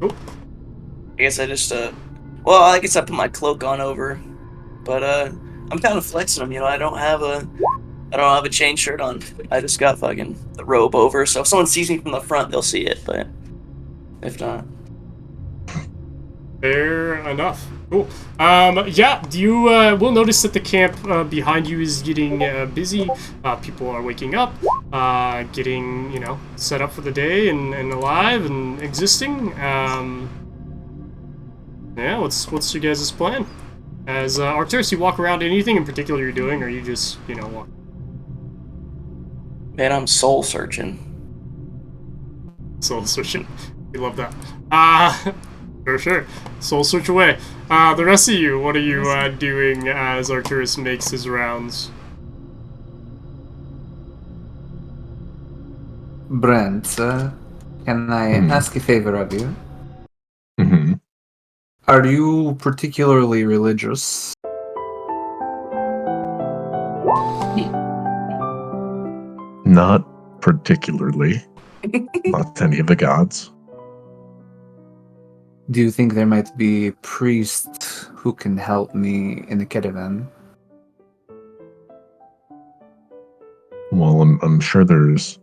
Nope. I guess I just well, I guess I put my cloak on over, but I'm kind of flexing them. You know, I don't have a chain shirt on. I just got fucking the robe over. So if someone sees me from the front, they'll see it. But if not, Fair enough. Cool. Yeah, you will notice that the camp behind you is getting busy. People are waking up, getting, set up for the day and alive and existing. Yeah, what's your guys' plan? As Arcturus, you walk around, anything in particular you're doing, or you just, walk? man, I'm soul searching. Soul searching. We love that. Sure. Soul search away. The rest of you, what are you doing as Arcturus makes his rounds? Brant, can I ask a favor of you? Mm-hmm. Are you particularly religious? Not particularly. Not any of the gods. Do you think there might be a priest who can help me in the caravan? Well, I'm sure there's.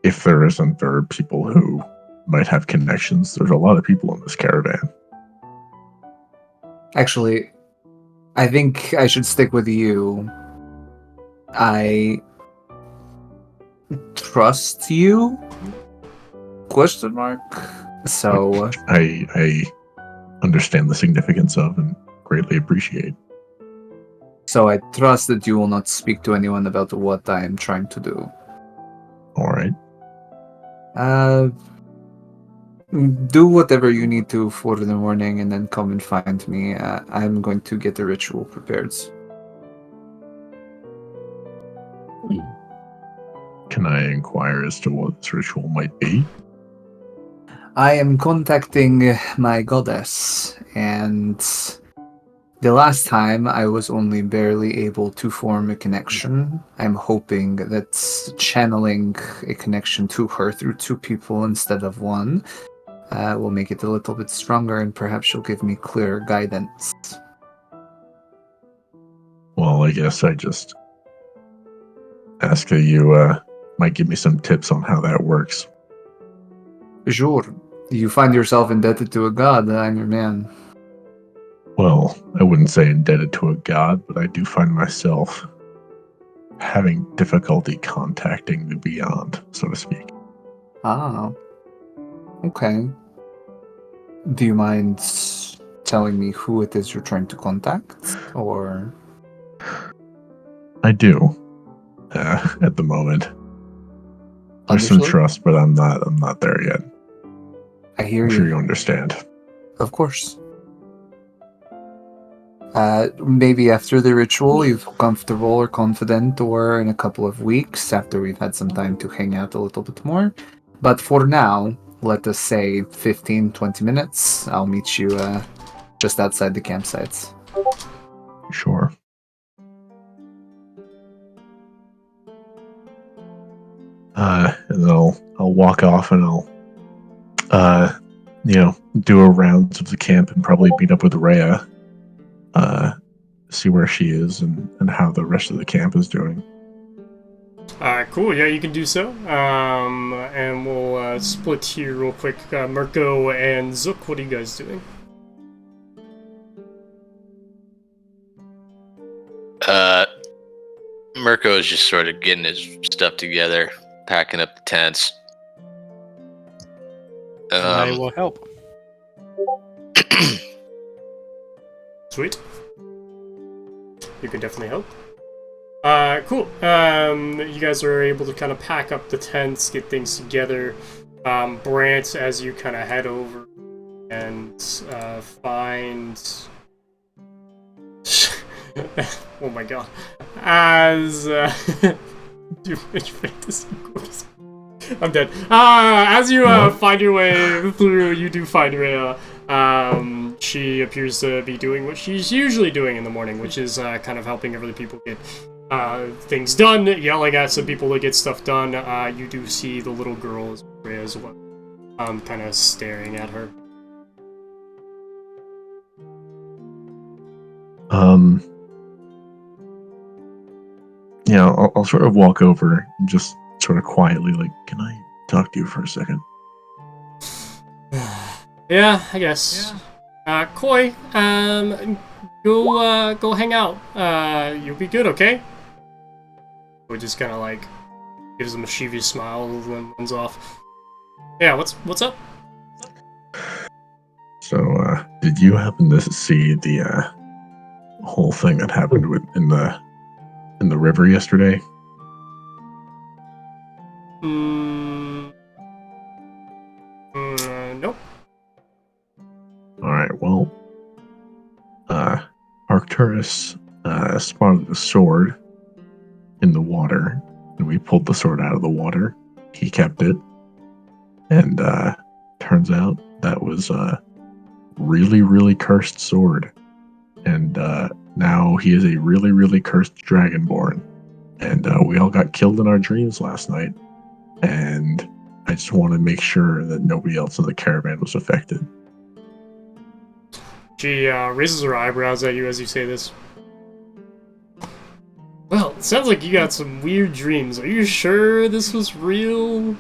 If there isn't, there are people who might have connections. There's a lot of people in this caravan. Actually, I think I should stick with you. I trust you? Question mark. So I understand the significance of and greatly appreciate. So I trust that you will not speak to anyone about what I am trying to do. All right. Do whatever you need to for the morning and then come and find me. I'm going to get the ritual prepared. Can I inquire as to what this ritual might be? I am contacting my goddess, and the last time I was only barely able to form a connection. I'm hoping that channeling a connection to her through two people instead of one will make it a little bit stronger, and perhaps she'll give me clearer guidance. Well, I guess I just ask that you might give me some tips on how that works. Sure. You find yourself indebted to a god, I'm your man. Well, I wouldn't say indebted to a god, but I do find myself having difficulty contacting the beyond, so to speak. Ah. Okay. Do you mind telling me who it is you're trying to contact? Or... I do. At the moment. There's some Understood? trust, but I'm not there yet. I hear I'm you. sure you understand. Of course. Maybe after the ritual you feel comfortable or confident, or in a couple of weeks after we've had some time to hang out a little bit more. But for now, let us say 15-20 minutes. I'll meet you just outside the campsites. Sure. And then I'll walk off and I'll do a rounds of the camp and probably meet up with Rhea. See where she is and how the rest of the camp is doing. Cool, yeah, you can do so. And we'll split here real quick. Murko and Zook, what are you guys doing? Murko is just sort of getting his stuff together, packing up the tents. I will help. Sweet. You can definitely help. Cool. You guys are able to kind of pack up the tents, get things together. Brant, as you kind of head over and find... oh my god. As... Dude, which fantasy course? I'm dead. As you find your way through, you do find Rhea. She appears to be doing what she's usually doing in the morning, which is kind of helping other people get things done, yelling at some people to get stuff done. You do see the little girl as well, kind of staring at her. Yeah, I'll sort of walk over and just sort of quietly, like, can I talk to you for a second? Yeah, I guess. Yeah. Koi, go hang out. You'll be good, okay? Koi just kind of like gives him a sheepish smile and then runs off. Yeah, what's up? So, did you happen to see the whole thing that happened in the river yesterday? Nope. Alright, well, Arcturus spotted a sword in the water, and we pulled the sword out of the water. He kept it, and turns out that was a really, really cursed sword. And now he is a really, really cursed Dragonborn. And we all got killed in our dreams last night. And I just want to make sure that nobody else in the caravan was affected. She raises her eyebrows at you as you say this. Well, it sounds like you got some weird dreams. Are you sure this was real?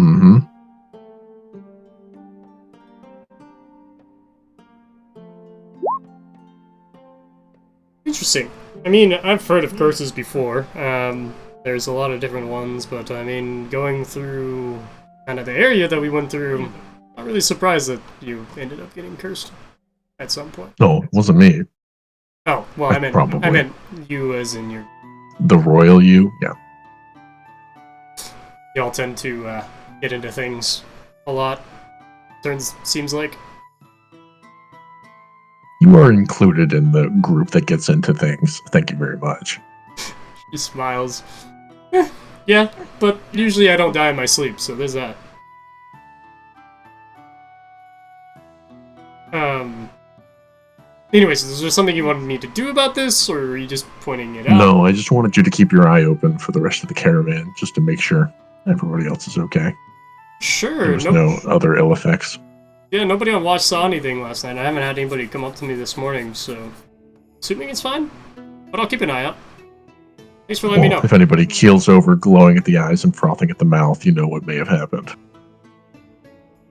Mm-hmm. Interesting. I mean, I've heard of curses before. There's a lot of different ones, but I mean, going through kind of the area that we went through, I'm not really surprised that you ended up getting cursed at some point. No, it wasn't me. Oh, well, I Probably. meant you as in your... The royal you? Yeah. Y'all tend to get into things a lot. Seems like. You are included in the group that gets into things. Thank you very much. She smiles. Yeah, but usually I don't die in my sleep, so there's that. Anyways, is there something you wanted me to do about this, or are you just pointing it out? No, I just wanted you to keep your eye open for the rest of the caravan, just to make sure everybody else is okay. Sure. There's no other ill effects. Yeah, nobody on watch saw anything last night. I haven't had anybody come up to me this morning, so assuming it's fine. But I'll keep an eye out. Thanks for letting me know. If anybody keels over, glowing at the eyes and frothing at the mouth, you know what may have happened.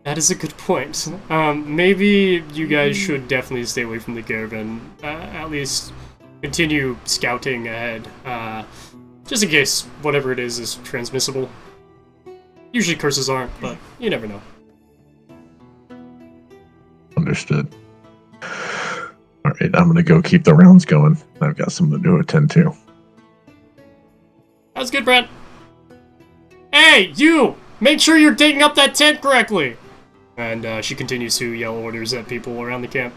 That is a good point. Maybe you guys should definitely stay away from the caravan. At least continue scouting ahead. Just in case whatever it is transmissible. Usually curses aren't, but you never know. Understood. Alright, I'm gonna go keep the rounds going. I've got something to attend to. That was good, Brant. Hey, you! Make sure you're taking up that tent correctly! And she continues to yell orders at people around the camp.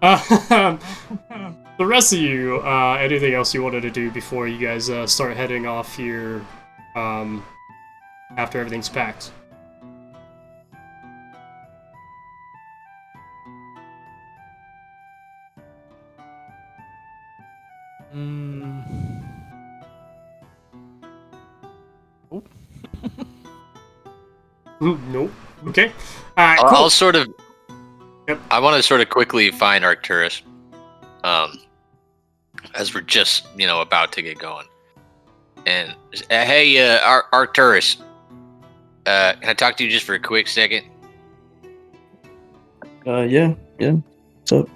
The rest of you, anything else you wanted to do before you guys start heading off here after everything's packed? Oh. Nope. Okay. Cool. I'll sort of... Yep. I want to sort of quickly find Arcturus. As we're just, about to get going. And, hey, Arcturus. Can I talk to you just for a quick second? Yeah. What's up?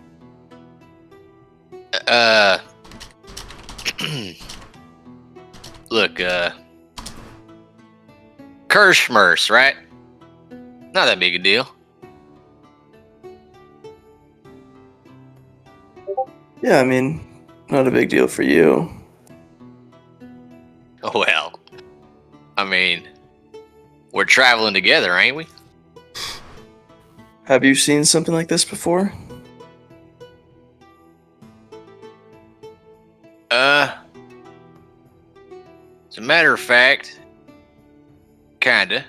Look, Kirschmerce, right? Not that big a deal. Yeah, I mean, not a big deal for you. Well, I mean, we're traveling together, ain't we? Have you seen something like this before? As a matter of fact, kinda.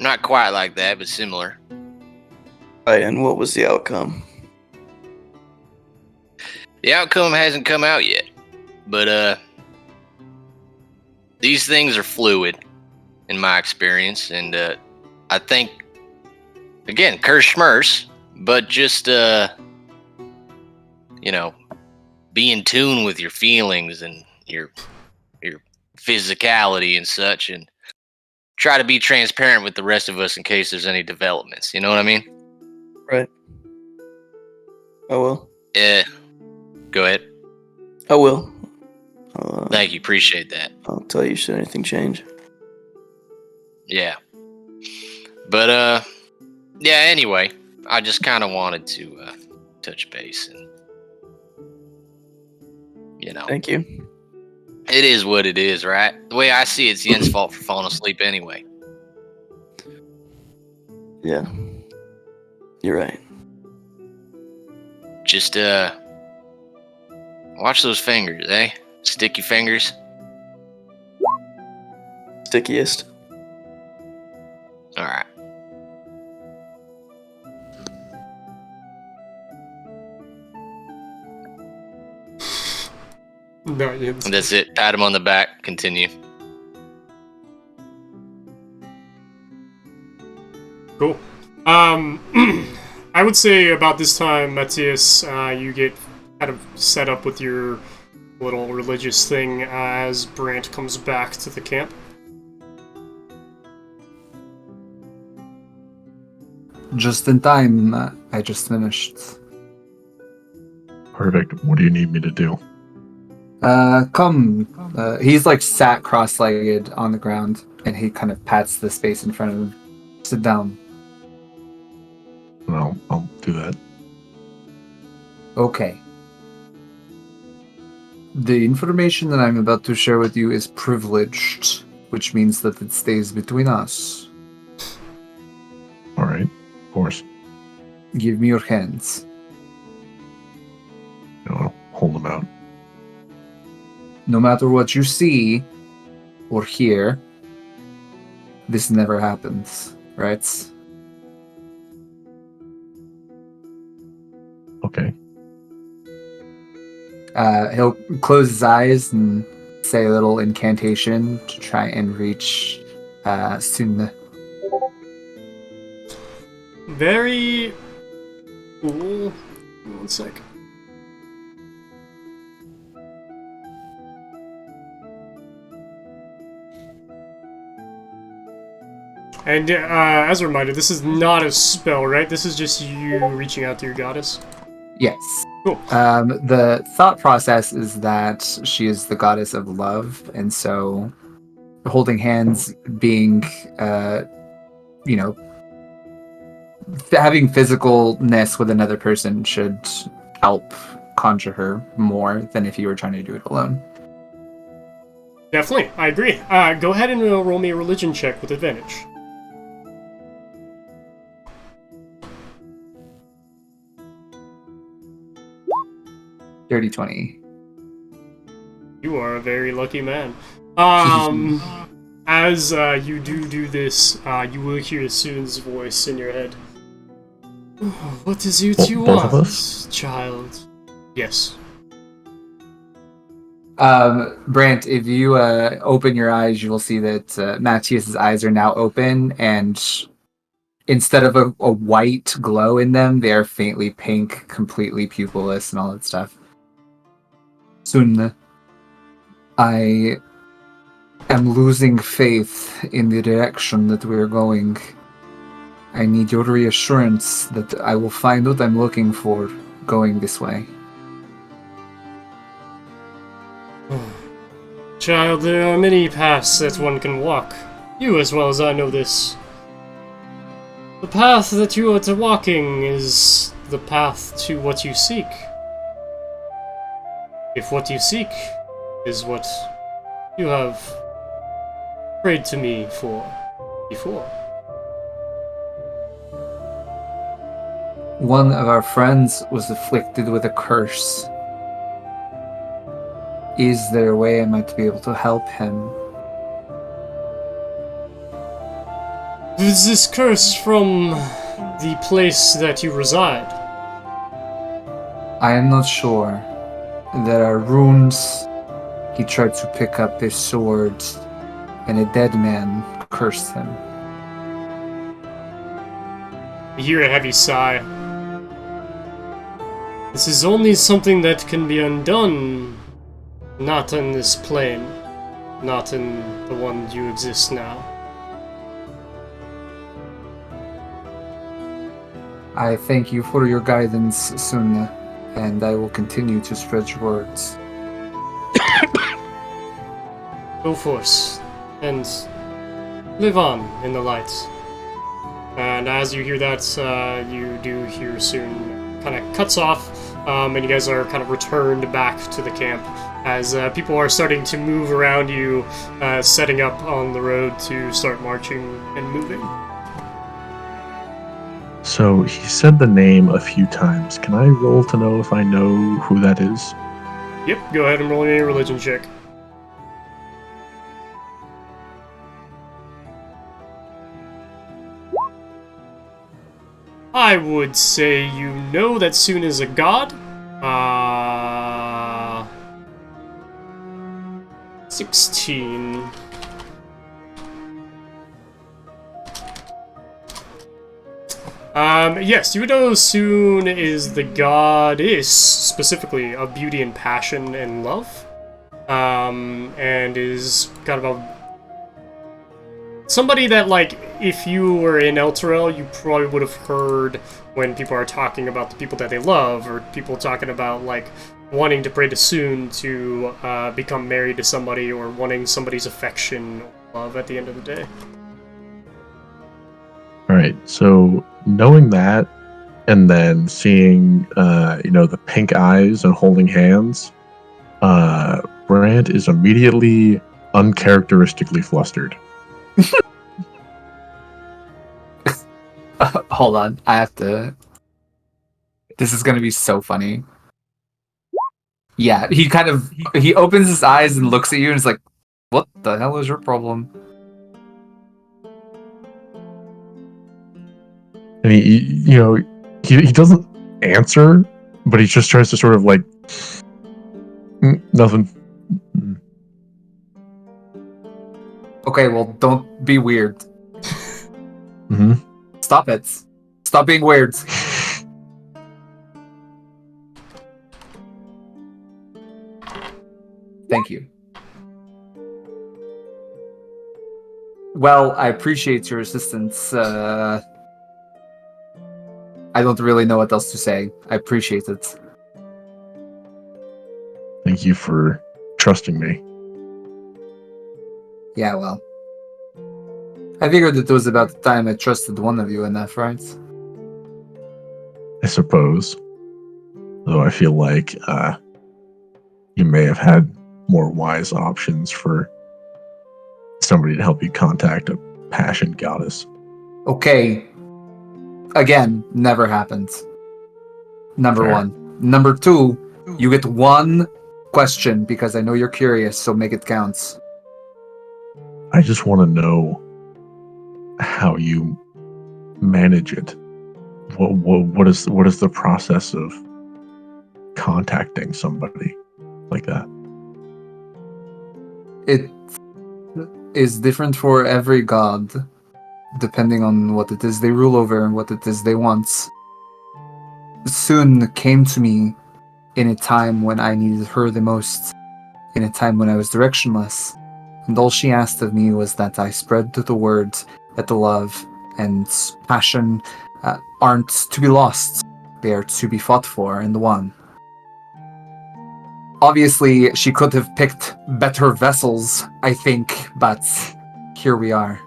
Not quite like that, but similar. Right, and what was the outcome? The outcome hasn't come out yet, but these things are fluid, in my experience, and I think, again, curse schmerse, but just be in tune with your feelings and your physicality and such, and try to be transparent with the rest of us in case there's any developments. You know what I mean? Right. I will. Go ahead. I will. Thank you. Appreciate that. I'll tell you should anything change. Yeah. But, yeah, anyway, I just kind of wanted to touch base and, Thank you. it is what it is, right? The way I see it, it's Yen's fault for falling asleep anyway. Yeah. You're right. Just, watch those fingers, eh? Sticky fingers. Stickiest. All right. No, yeah, And that's it. Pat him on the back. Continue. Cool. I would say about this time, Matthias, you get kind of set up with your little religious thing as Brant comes back to the camp. Just in time. I just finished. Perfect. What do you need me to do? Come. He's like sat cross-legged on the ground, and he kind of pats the space in front of him. Sit down. Well, I'll do that. Okay. The information that I'm about to share with you is privileged, which means that it stays between us. All right. Of course. Give me your hands. I'll hold them out. No matter what you see or hear, this never happens, right? Okay. He'll close his eyes and say a little incantation to try and reach Sunne. Very cool. 1 sec. And as a reminder, this is not a spell, right? This is just you reaching out to your goddess. Yes. Cool. The thought process is that she is the goddess of love, and so holding hands, being, having physicalness with another person should help conjure her more than if you were trying to do it alone. Definitely, I agree. Go ahead and roll me a religion check with advantage. Dirty 20. You are a very lucky man. As you do this, you will hear Sun's voice in your head. What is it you Both of want, us? child? Yes. Brant, if you open your eyes, you will see that Matthias's eyes are now open, and instead of a white glow in them, they are faintly pink, completely pupilless, and all that stuff. Sunne, I am losing faith in the direction that we're going. I need your reassurance that I will find what I'm looking for going this way. Child, there are many paths that one can walk. You as well as I know this. The path that you are walking is the path to what you seek. If what you seek is what you have prayed to me for before. One of our friends was afflicted with a curse. Is there a way I might be able to help him? Is this curse from the place that you reside? I am not sure. There are runes. He tried to pick up his sword, and a dead man cursed him. You hear a heavy sigh. This is only something that can be undone, not in this plane, not in the one you exist now. I thank you for your guidance, Sunna, and I will continue to spread your words. Go forth, and live on in the light. And as you hear that, you do hear soon kind of cuts off, and you guys are kind of returned back to the camp as people are starting to move around you, setting up on the road to start marching and moving. So he said the name a few times. Can I roll to know if I know who that is? Yep, go ahead and roll me a religion check. I would say you know that Soon is a god. 16. Yes, you would know Soon is the goddess, specifically, of beauty and passion and love. And is kind of a... somebody that, like, if you were in Elturel, you probably would have heard when people are talking about the people that they love, or people talking about, like, wanting to pray to Soon to become married to somebody, or wanting somebody's affection or love at the end of the day. Alright, so knowing that, and then seeing, the pink eyes and holding hands, Brant is immediately uncharacteristically flustered. Hold on, I have to... This is gonna be so funny. Yeah, he opens his eyes and looks at you and is like, what the hell is your problem? And he doesn't answer, but he just tries to sort of like, nothing. Okay, well, don't be weird. Mm-hmm. Stop it. Stop being weird. Thank you. Well, I appreciate your assistance. I don't really know what else to say. I appreciate it. Thank you for trusting me. Yeah, well. I figured it was about the time I trusted one of you enough, right? I suppose. Though I feel like you may have had more wise options for somebody to help you contact a passion goddess. Okay. Again, never happened. Number Fair. 1. Number 2, you get one question because I know you're curious, so make it count. I just want to know how you manage it. What is the process of contacting somebody like that? It is different for every god, depending on what it is they rule over and what it is they want. Sun came to me in a time when I needed her the most, in a time when I was directionless, and all she asked of me was that I spread the word that the love and passion aren't to be lost, they are to be fought for and won. Obviously, she could have picked better vessels, I think, but here we are.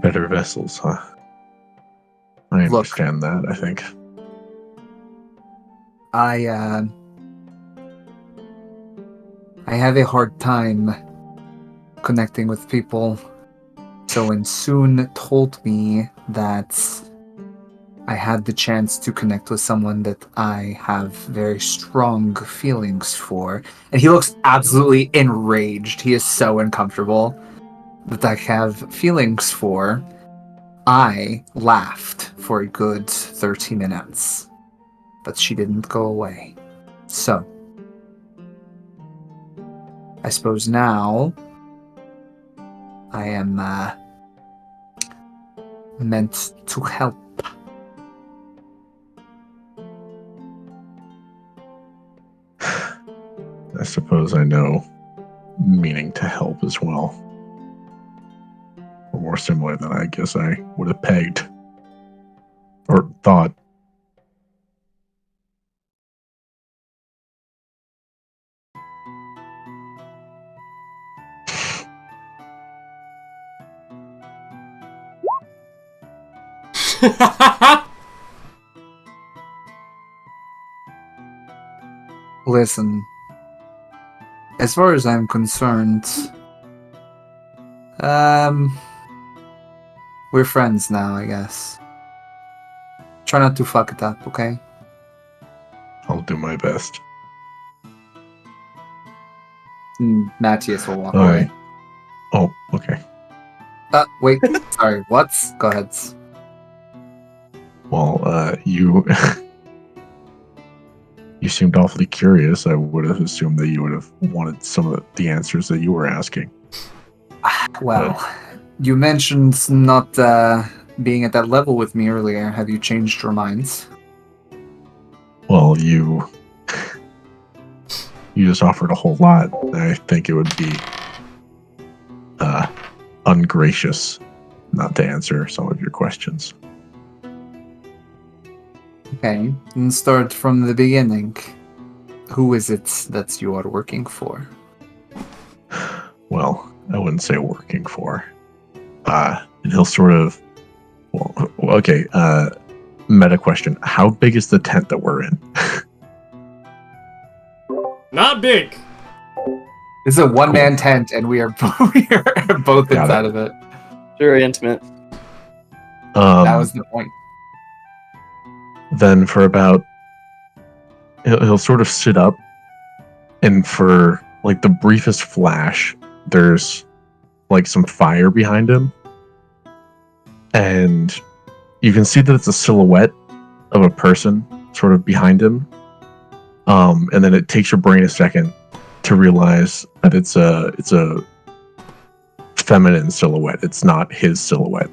Better vessels, huh? I Look. understand that, I think. I have a hard time connecting with people. So when Soon told me that I had the chance to connect with someone that I have very strong feelings for, and he looks absolutely enraged. He is so uncomfortable that I have feelings for. I laughed for a good 30 minutes, but she didn't go away. So, I suppose now I am meant to help. I suppose I know meaning to help as well. Or more similar than I guess I would have pegged. Or thought. Listen, as far as I'm concerned, we're friends now, I guess. Try not to fuck it up, okay? I'll do my best. Matthias will walk All away. right. Oh, okay. Wait, sorry, what? Go ahead. Well, you you seemed awfully curious. I would have assumed that you would have wanted some of the answers that you were asking. Well, you mentioned not being at that level with me earlier. Have you changed your minds? Well, you just offered a whole lot. I think it would be ungracious not to answer some of your questions. Okay, then start from the beginning. Who is it that you are working for? Well, I wouldn't say working for. And he'll sort of. Well, okay. Meta question: how big is the tent that we're in? Not big. It's a one-man tent, and we are both Got inside it. of it. Very intimate. That was the point. Then for about, he'll sort of sit up, and for like the briefest flash, there's like some fire behind him, and you can see that it's a silhouette of a person sort of behind him. And then it takes your brain a second to realize that it's a feminine silhouette. It's not his silhouette.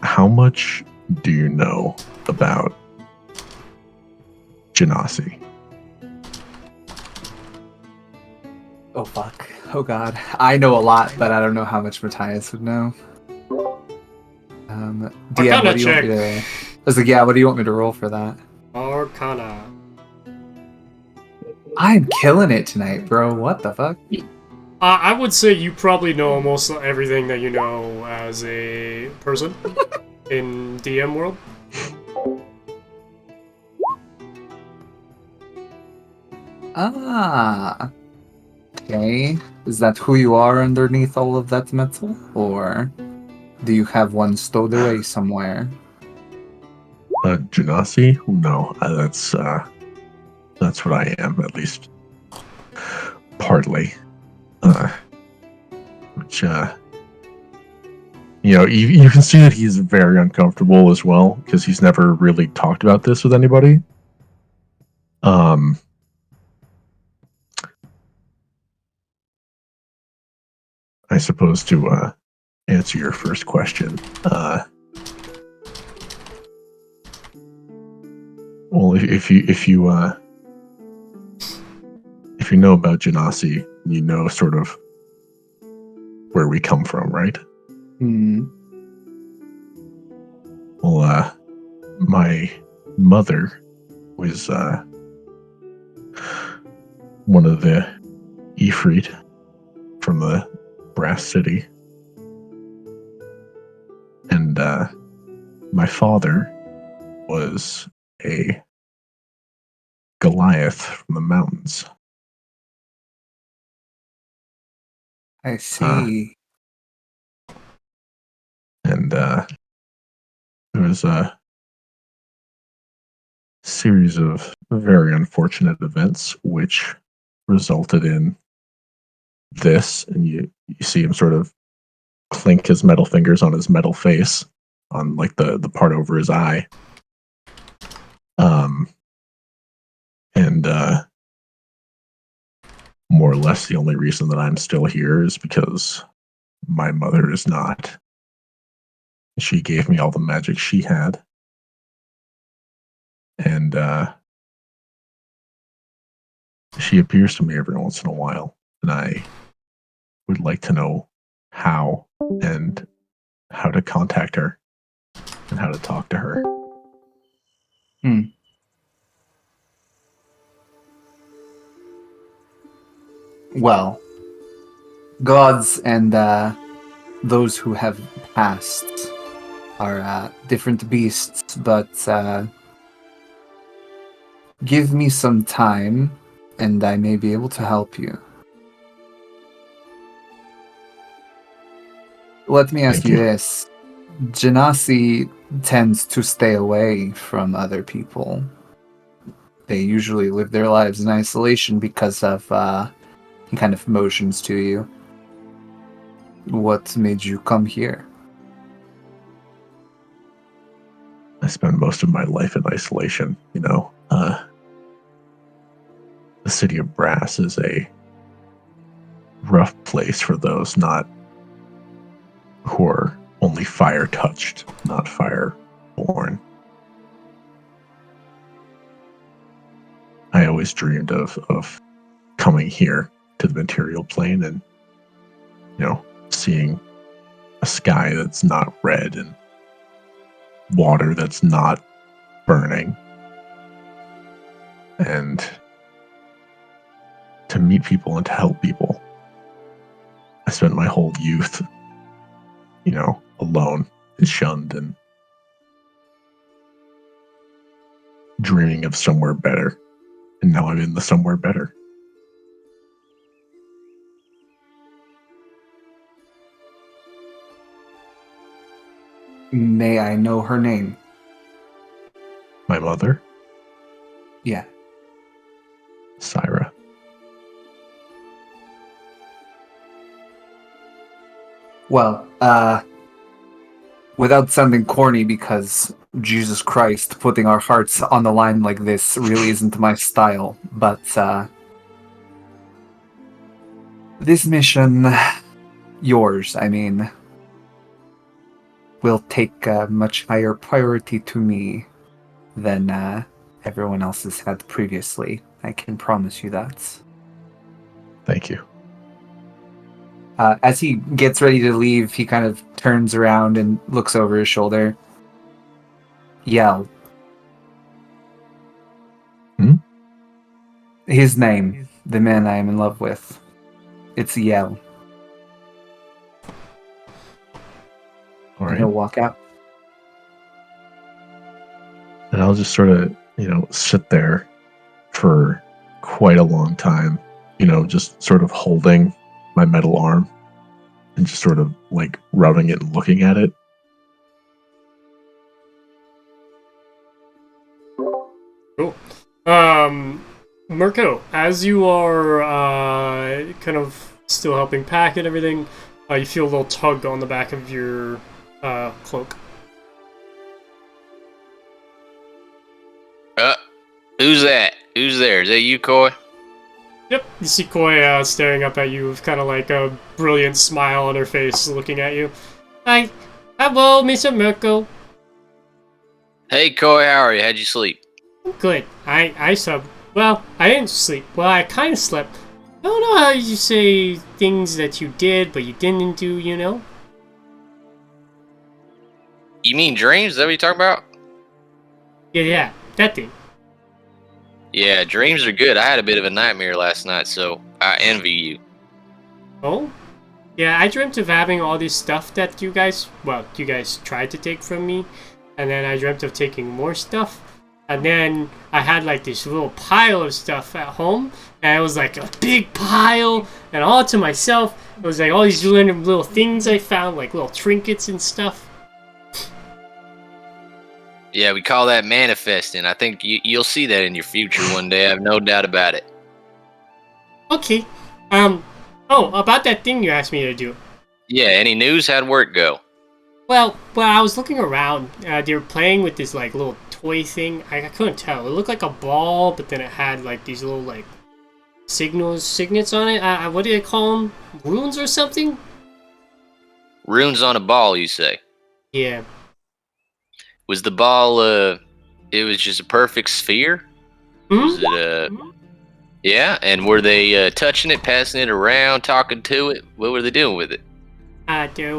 How much do you know about Genasi? Oh fuck. Oh god. I know a lot, but I don't know how much Matthias would know. DM, what do you want me to... I was like, yeah, what do you want me to roll for that? Arcana. I'm killing it tonight, bro. What the fuck? I would say you probably know almost everything that you know as a person in DM world. Ah. Okay. Is that who you are underneath all of that metal? Or do you have one stowed away somewhere? Genasi? No, that's what I am, at least partly. Which you can see that he's very uncomfortable as well because he's never really talked about this with anybody. I suppose to answer your first question. Well, if you know about Genasi, you know sort of where we come from, right? Hmm. Well, my mother was one of the Ifrit from the Brass City. my father was a Goliath from the mountains. I see. And there was a series of very unfortunate events which resulted in this. And you see him sort of clink his metal fingers on his metal face, on like the part over his eye. And more or less the only reason that I'm still here is because my mother is not. She gave me all the magic she had. And she appears to me every once in a while. And I would like to know how and how to contact her and how to talk to her. Well, gods and those who have passed are different beasts, but give me some time and I may be able to help you. Let me ask Thank you you. this. Genasi tends to stay away from other people. They usually live their lives in isolation because of, he kind of motions to you. What made you come here? I spend most of my life in isolation, you know. The city of Brass is a rough place for those not who are only fire touched, not fire born. I always dreamed of coming here to the material plane and, you know, seeing a sky that's not red and water that's not burning. And to meet people and to help people. I spent my whole youth, you know, alone and shunned and dreaming of somewhere better. And now I'm in the somewhere better. May I know her name? My mother, Yeah. Syra. Well, without sounding corny, because Jesus Christ, putting our hearts on the line like this really isn't my style, but this mission, yours, I mean, will take a much higher priority to me than everyone else has had previously. I can promise you that. Thank you. As he gets ready to leave, he kind of turns around and looks over his shoulder. Yell. His name, the man I am in love with. It's Yell. All And right. he'll walk out. And I'll just sort of, you know, sit there for quite a long time, you know, just sort of holding my metal arm and just sort of like rubbing it and looking at it. Cool. Murko, as you are kind of still helping pack and everything, you feel a little tug on the back of your cloak. Who's that? Who's there? Is that you, Coy? Yep, you see Koi staring up at you with kind of like a brilliant smile on her face, looking at you. Hi. Hello, Mr. Murko. Hey, Coy, how are you? How'd you sleep? Good. I slept. Well, I didn't sleep. Well, I kind of slept. I don't know how you say things that you did, but you didn't do, you know? You mean dreams? Is that what you're talking about? Yeah, that thing. Yeah, dreams are good. I had a bit of a nightmare last night, so I envy you. Oh? Yeah, I dreamt of having all this stuff that you guys tried to take from me, and then I dreamt of taking more stuff, and then I had like this little pile of stuff at home, and it was like a big pile, and all to myself. It was like all these random little things I found, like little trinkets and stuff. Yeah, we call that manifesting. I think you'll see that in your future one day. I have no doubt about it. Okay. Oh, about that thing you asked me to do. Yeah, any news? How'd work go? Well, I was looking around. They were playing with this like little toy thing. I couldn't tell. It looked like a ball, but then it had like these little like signets on it. What do they call them? Runes or something? Runes on a ball, you say? Yeah. Was the ball, it was just a perfect sphere? Was it, yeah? And were they touching it, passing it around, talking to it? What were they doing with it? They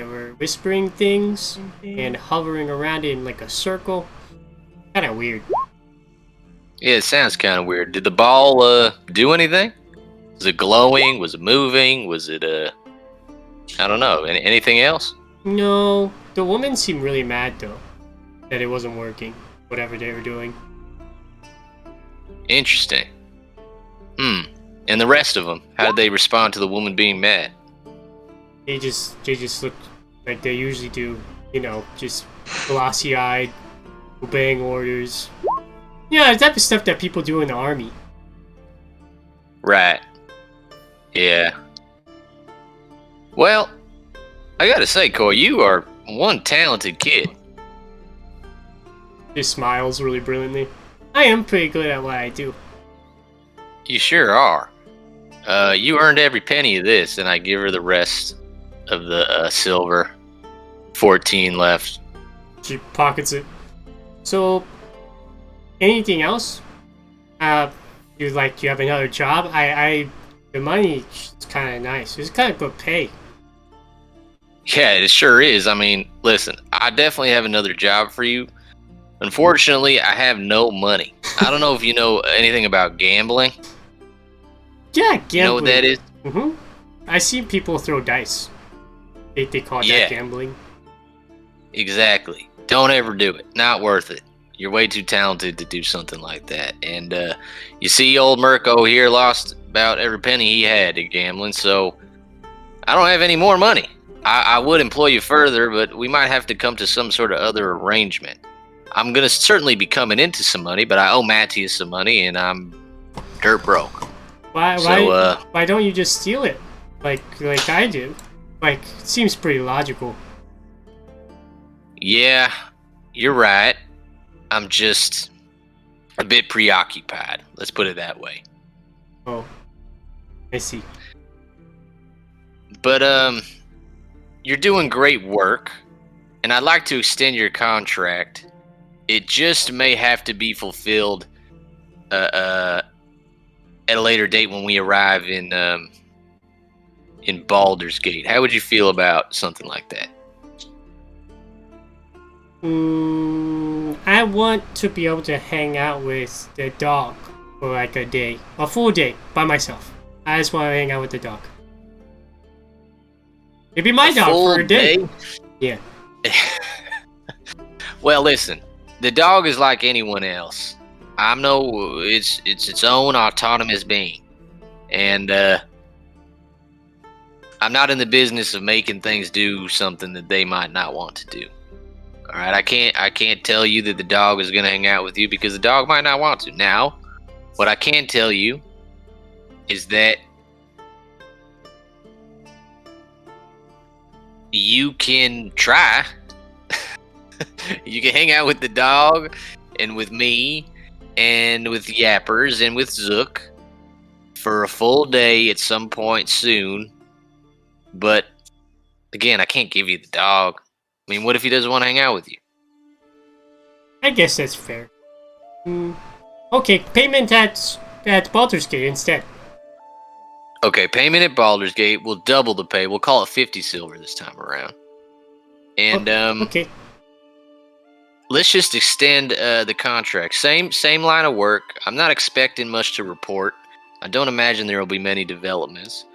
were whispering things and hovering around it in like a circle. Kind of weird. Yeah, it sounds kind of weird. Did the ball do anything? Was it glowing? Was it moving? Was it, I don't know. Anything else? No, the woman seemed really mad though that it wasn't working. Whatever they were doing. Interesting. And the rest of them, how did they respond to the woman being mad? They just looked like they usually do, you know, just glossy-eyed, obeying orders. Yeah, the type of stuff that people do in the army. Right. Yeah. Well, I gotta say, Coy, you are one talented kid. Just smiles really brilliantly. I am pretty good at what I do. You sure are. You earned every penny of this, and I give her the rest of the silver. 14 left. She pockets it. So, anything else? You have another job? The money is kind of nice. It's kind of good pay. Yeah, it sure is. I mean, listen, I definitely have another job for you. Unfortunately, I have no money. I don't know if you know anything about gambling. Yeah, gambling. You know what that is? Mm-hmm. I see people throw dice. They call that gambling. Exactly. Don't ever do it. Not worth it. You're way too talented to do something like that. And you see, old Murko here lost about every penny he had to gambling, so I don't have any more money. I would employ you further, but we might have to come to some sort of other arrangement. I'm going to certainly be coming into some money, but I owe Matthias some money, and I'm dirt broke. Why don't you just steal it? Like I do? Like, it seems pretty logical. Yeah, you're right. I'm just a bit preoccupied. Let's put it that way. Oh, I see. But, you're doing great work, and I'd like to extend your contract. It just may have to be fulfilled at a later date when we arrive in Baldur's Gate. How would you feel about something like that? I want to be able to hang out with the dog for like a full day by myself. I just want to hang out with the dog. It'd be my dog for a day. Yeah. Well, listen, the dog is like anyone else. It's its own autonomous being, and I'm not in the business of making things do something that they might not want to do. All right, I can't tell you that the dog is going to hang out with you because the dog might not want to. Now, what I can tell you is that you can try. You can hang out with the dog and with me and with Yappers and with Zook for a full day at some point soon. But again, I can't give you the dog. I mean, what if he doesn't want to hang out with you? I guess that's fair. Okay, payment at Baldur's Gate instead. Okay, payment at Baldur's Gate. We'll double the pay. We'll call it 50 silver this time around. And okay. Let's just extend the contract. Same line of work. I'm not expecting much to report. I don't imagine there will be many developments,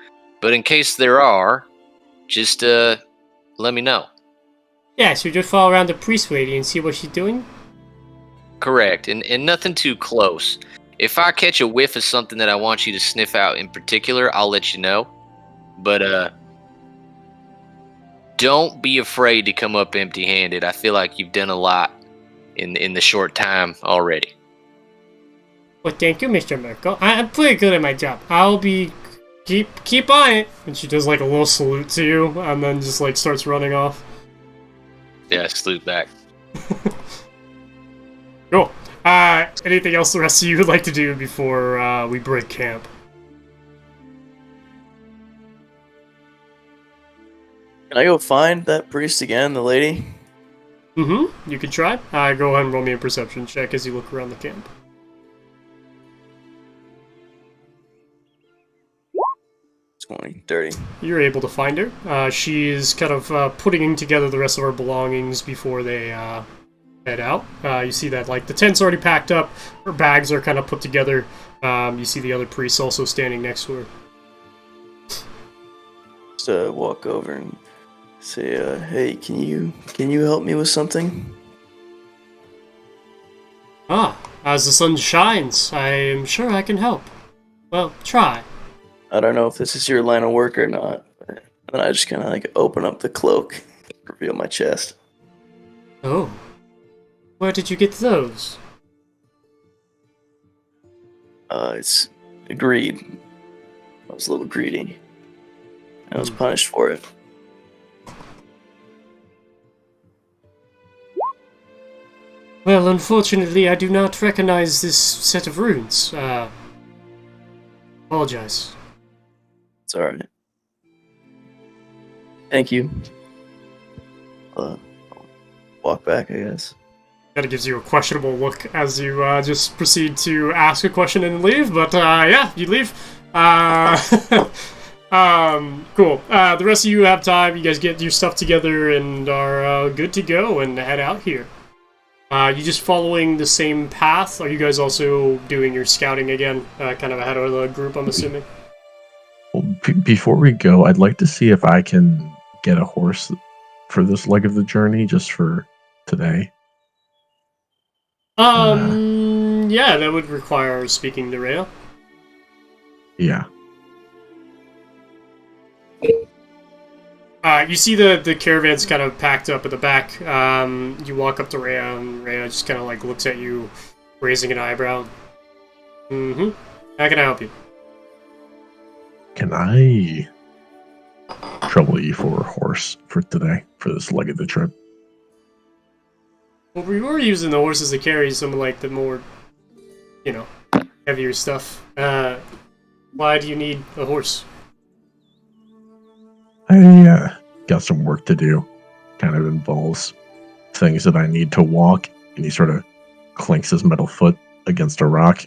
but in case there are, just let me know. Yeah, so just follow around the priest lady and see what she's doing? Correct, and nothing too close. If I catch a whiff of something that I want you to sniff out in particular, I'll let you know. But don't be afraid to come up empty-handed. I feel like you've done a lot in the short time already. Well, thank you, Mr. Murko. I'm pretty good at my job. I'll be... Keep on it! And she does, like, a little salute to you, and then just, like, starts running off. Yeah, salute back. Cool. Anything else the rest of you would like to do before we break camp? Can I go find that priest again, the lady? Mm-hmm. You could try. Go ahead and roll me a perception check as you look around the camp. 20, 30. You're able to find her. She is kind of putting together the rest of her belongings before they head out. You see that, like, the tent's already packed up. Her bags are kind of put together. You see the other priests also standing next to her. Just walk over and say, hey, can you help me with something? As the sun shines, I am sure I can help. Well, try. I don't know if this is your line of work or not. And then I just kind of like open up the cloak, reveal my chest. Oh. Where did you get those? It's greed. I was a little greedy. I was punished for it. Well, unfortunately, I do not recognize this set of runes. Apologize. It's alright. Thank you. I'll walk back, I guess. Kind of gives you a questionable look as you just proceed to ask a question and leave, but yeah, you leave. Cool. The rest of you have time. You guys get your stuff together and are good to go and head out here. You just following the same path? Are you guys also doing your scouting again, kind of ahead of the group, I'm assuming? Well, before we go, I'd like to see if I can get a horse for this leg of the journey, just for today. Yeah, that would require speaking to Rhea. Yeah. You see the caravan's kind of packed up at the back. You walk up to Rhea, and Rhea just kind of like looks at you, raising an eyebrow. Mm-hmm. How can I help you? Can I trouble you for a horse for today, for this leg of the trip? Well, we were using the horses to carry some of, like, the more, heavier stuff. Why do you need a horse? I got some work to do. Kind of involves things that I need to walk, and he sort of clinks his metal foot against a rock.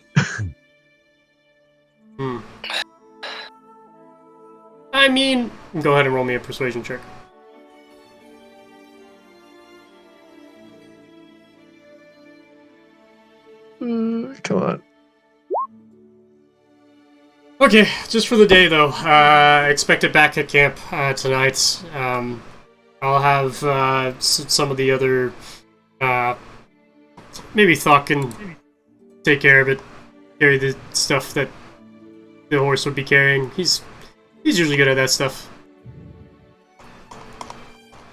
I mean, go ahead and roll me a persuasion check. Come on. Okay, just for the day though. Expect it back at camp tonight. I'll have some of the other. Maybe Thok can take care of it. Carry the stuff that the horse would be carrying. He's usually good at that stuff.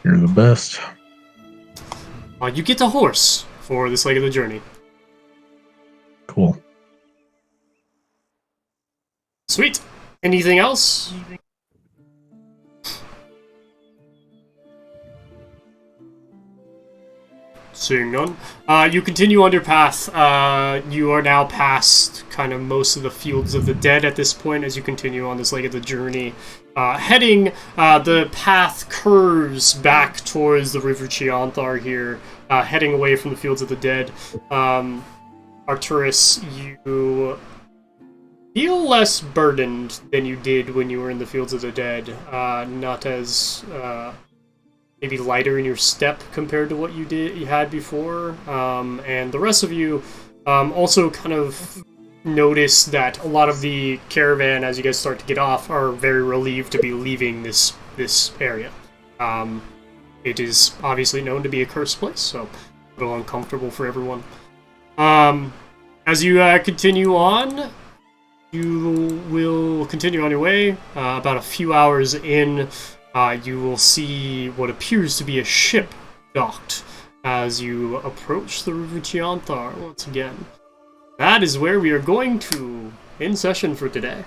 You're the best. You get a horse for this leg of the journey. Cool. Sweet. Anything else? Seeing none. You continue on your path. You are now past kind of most of the fields of the dead at this point as you continue on this leg of the journey. Heading, the path curves back towards the River Chianthar here, heading away from the fields of the dead. Arcturus, you feel less burdened than you did when you were in the fields of the dead. Not as maybe lighter in your step compared to what you had before. And the rest of you also kind of notice that a lot of the caravan, as you guys start to get off, are very relieved to be leaving this area. It is obviously known to be a cursed place, so a little uncomfortable for everyone. As you continue on, you will continue on your way. About a few hours in, you will see what appears to be a ship docked as you approach the River Chianthar once again. That is where we are going to end session for today.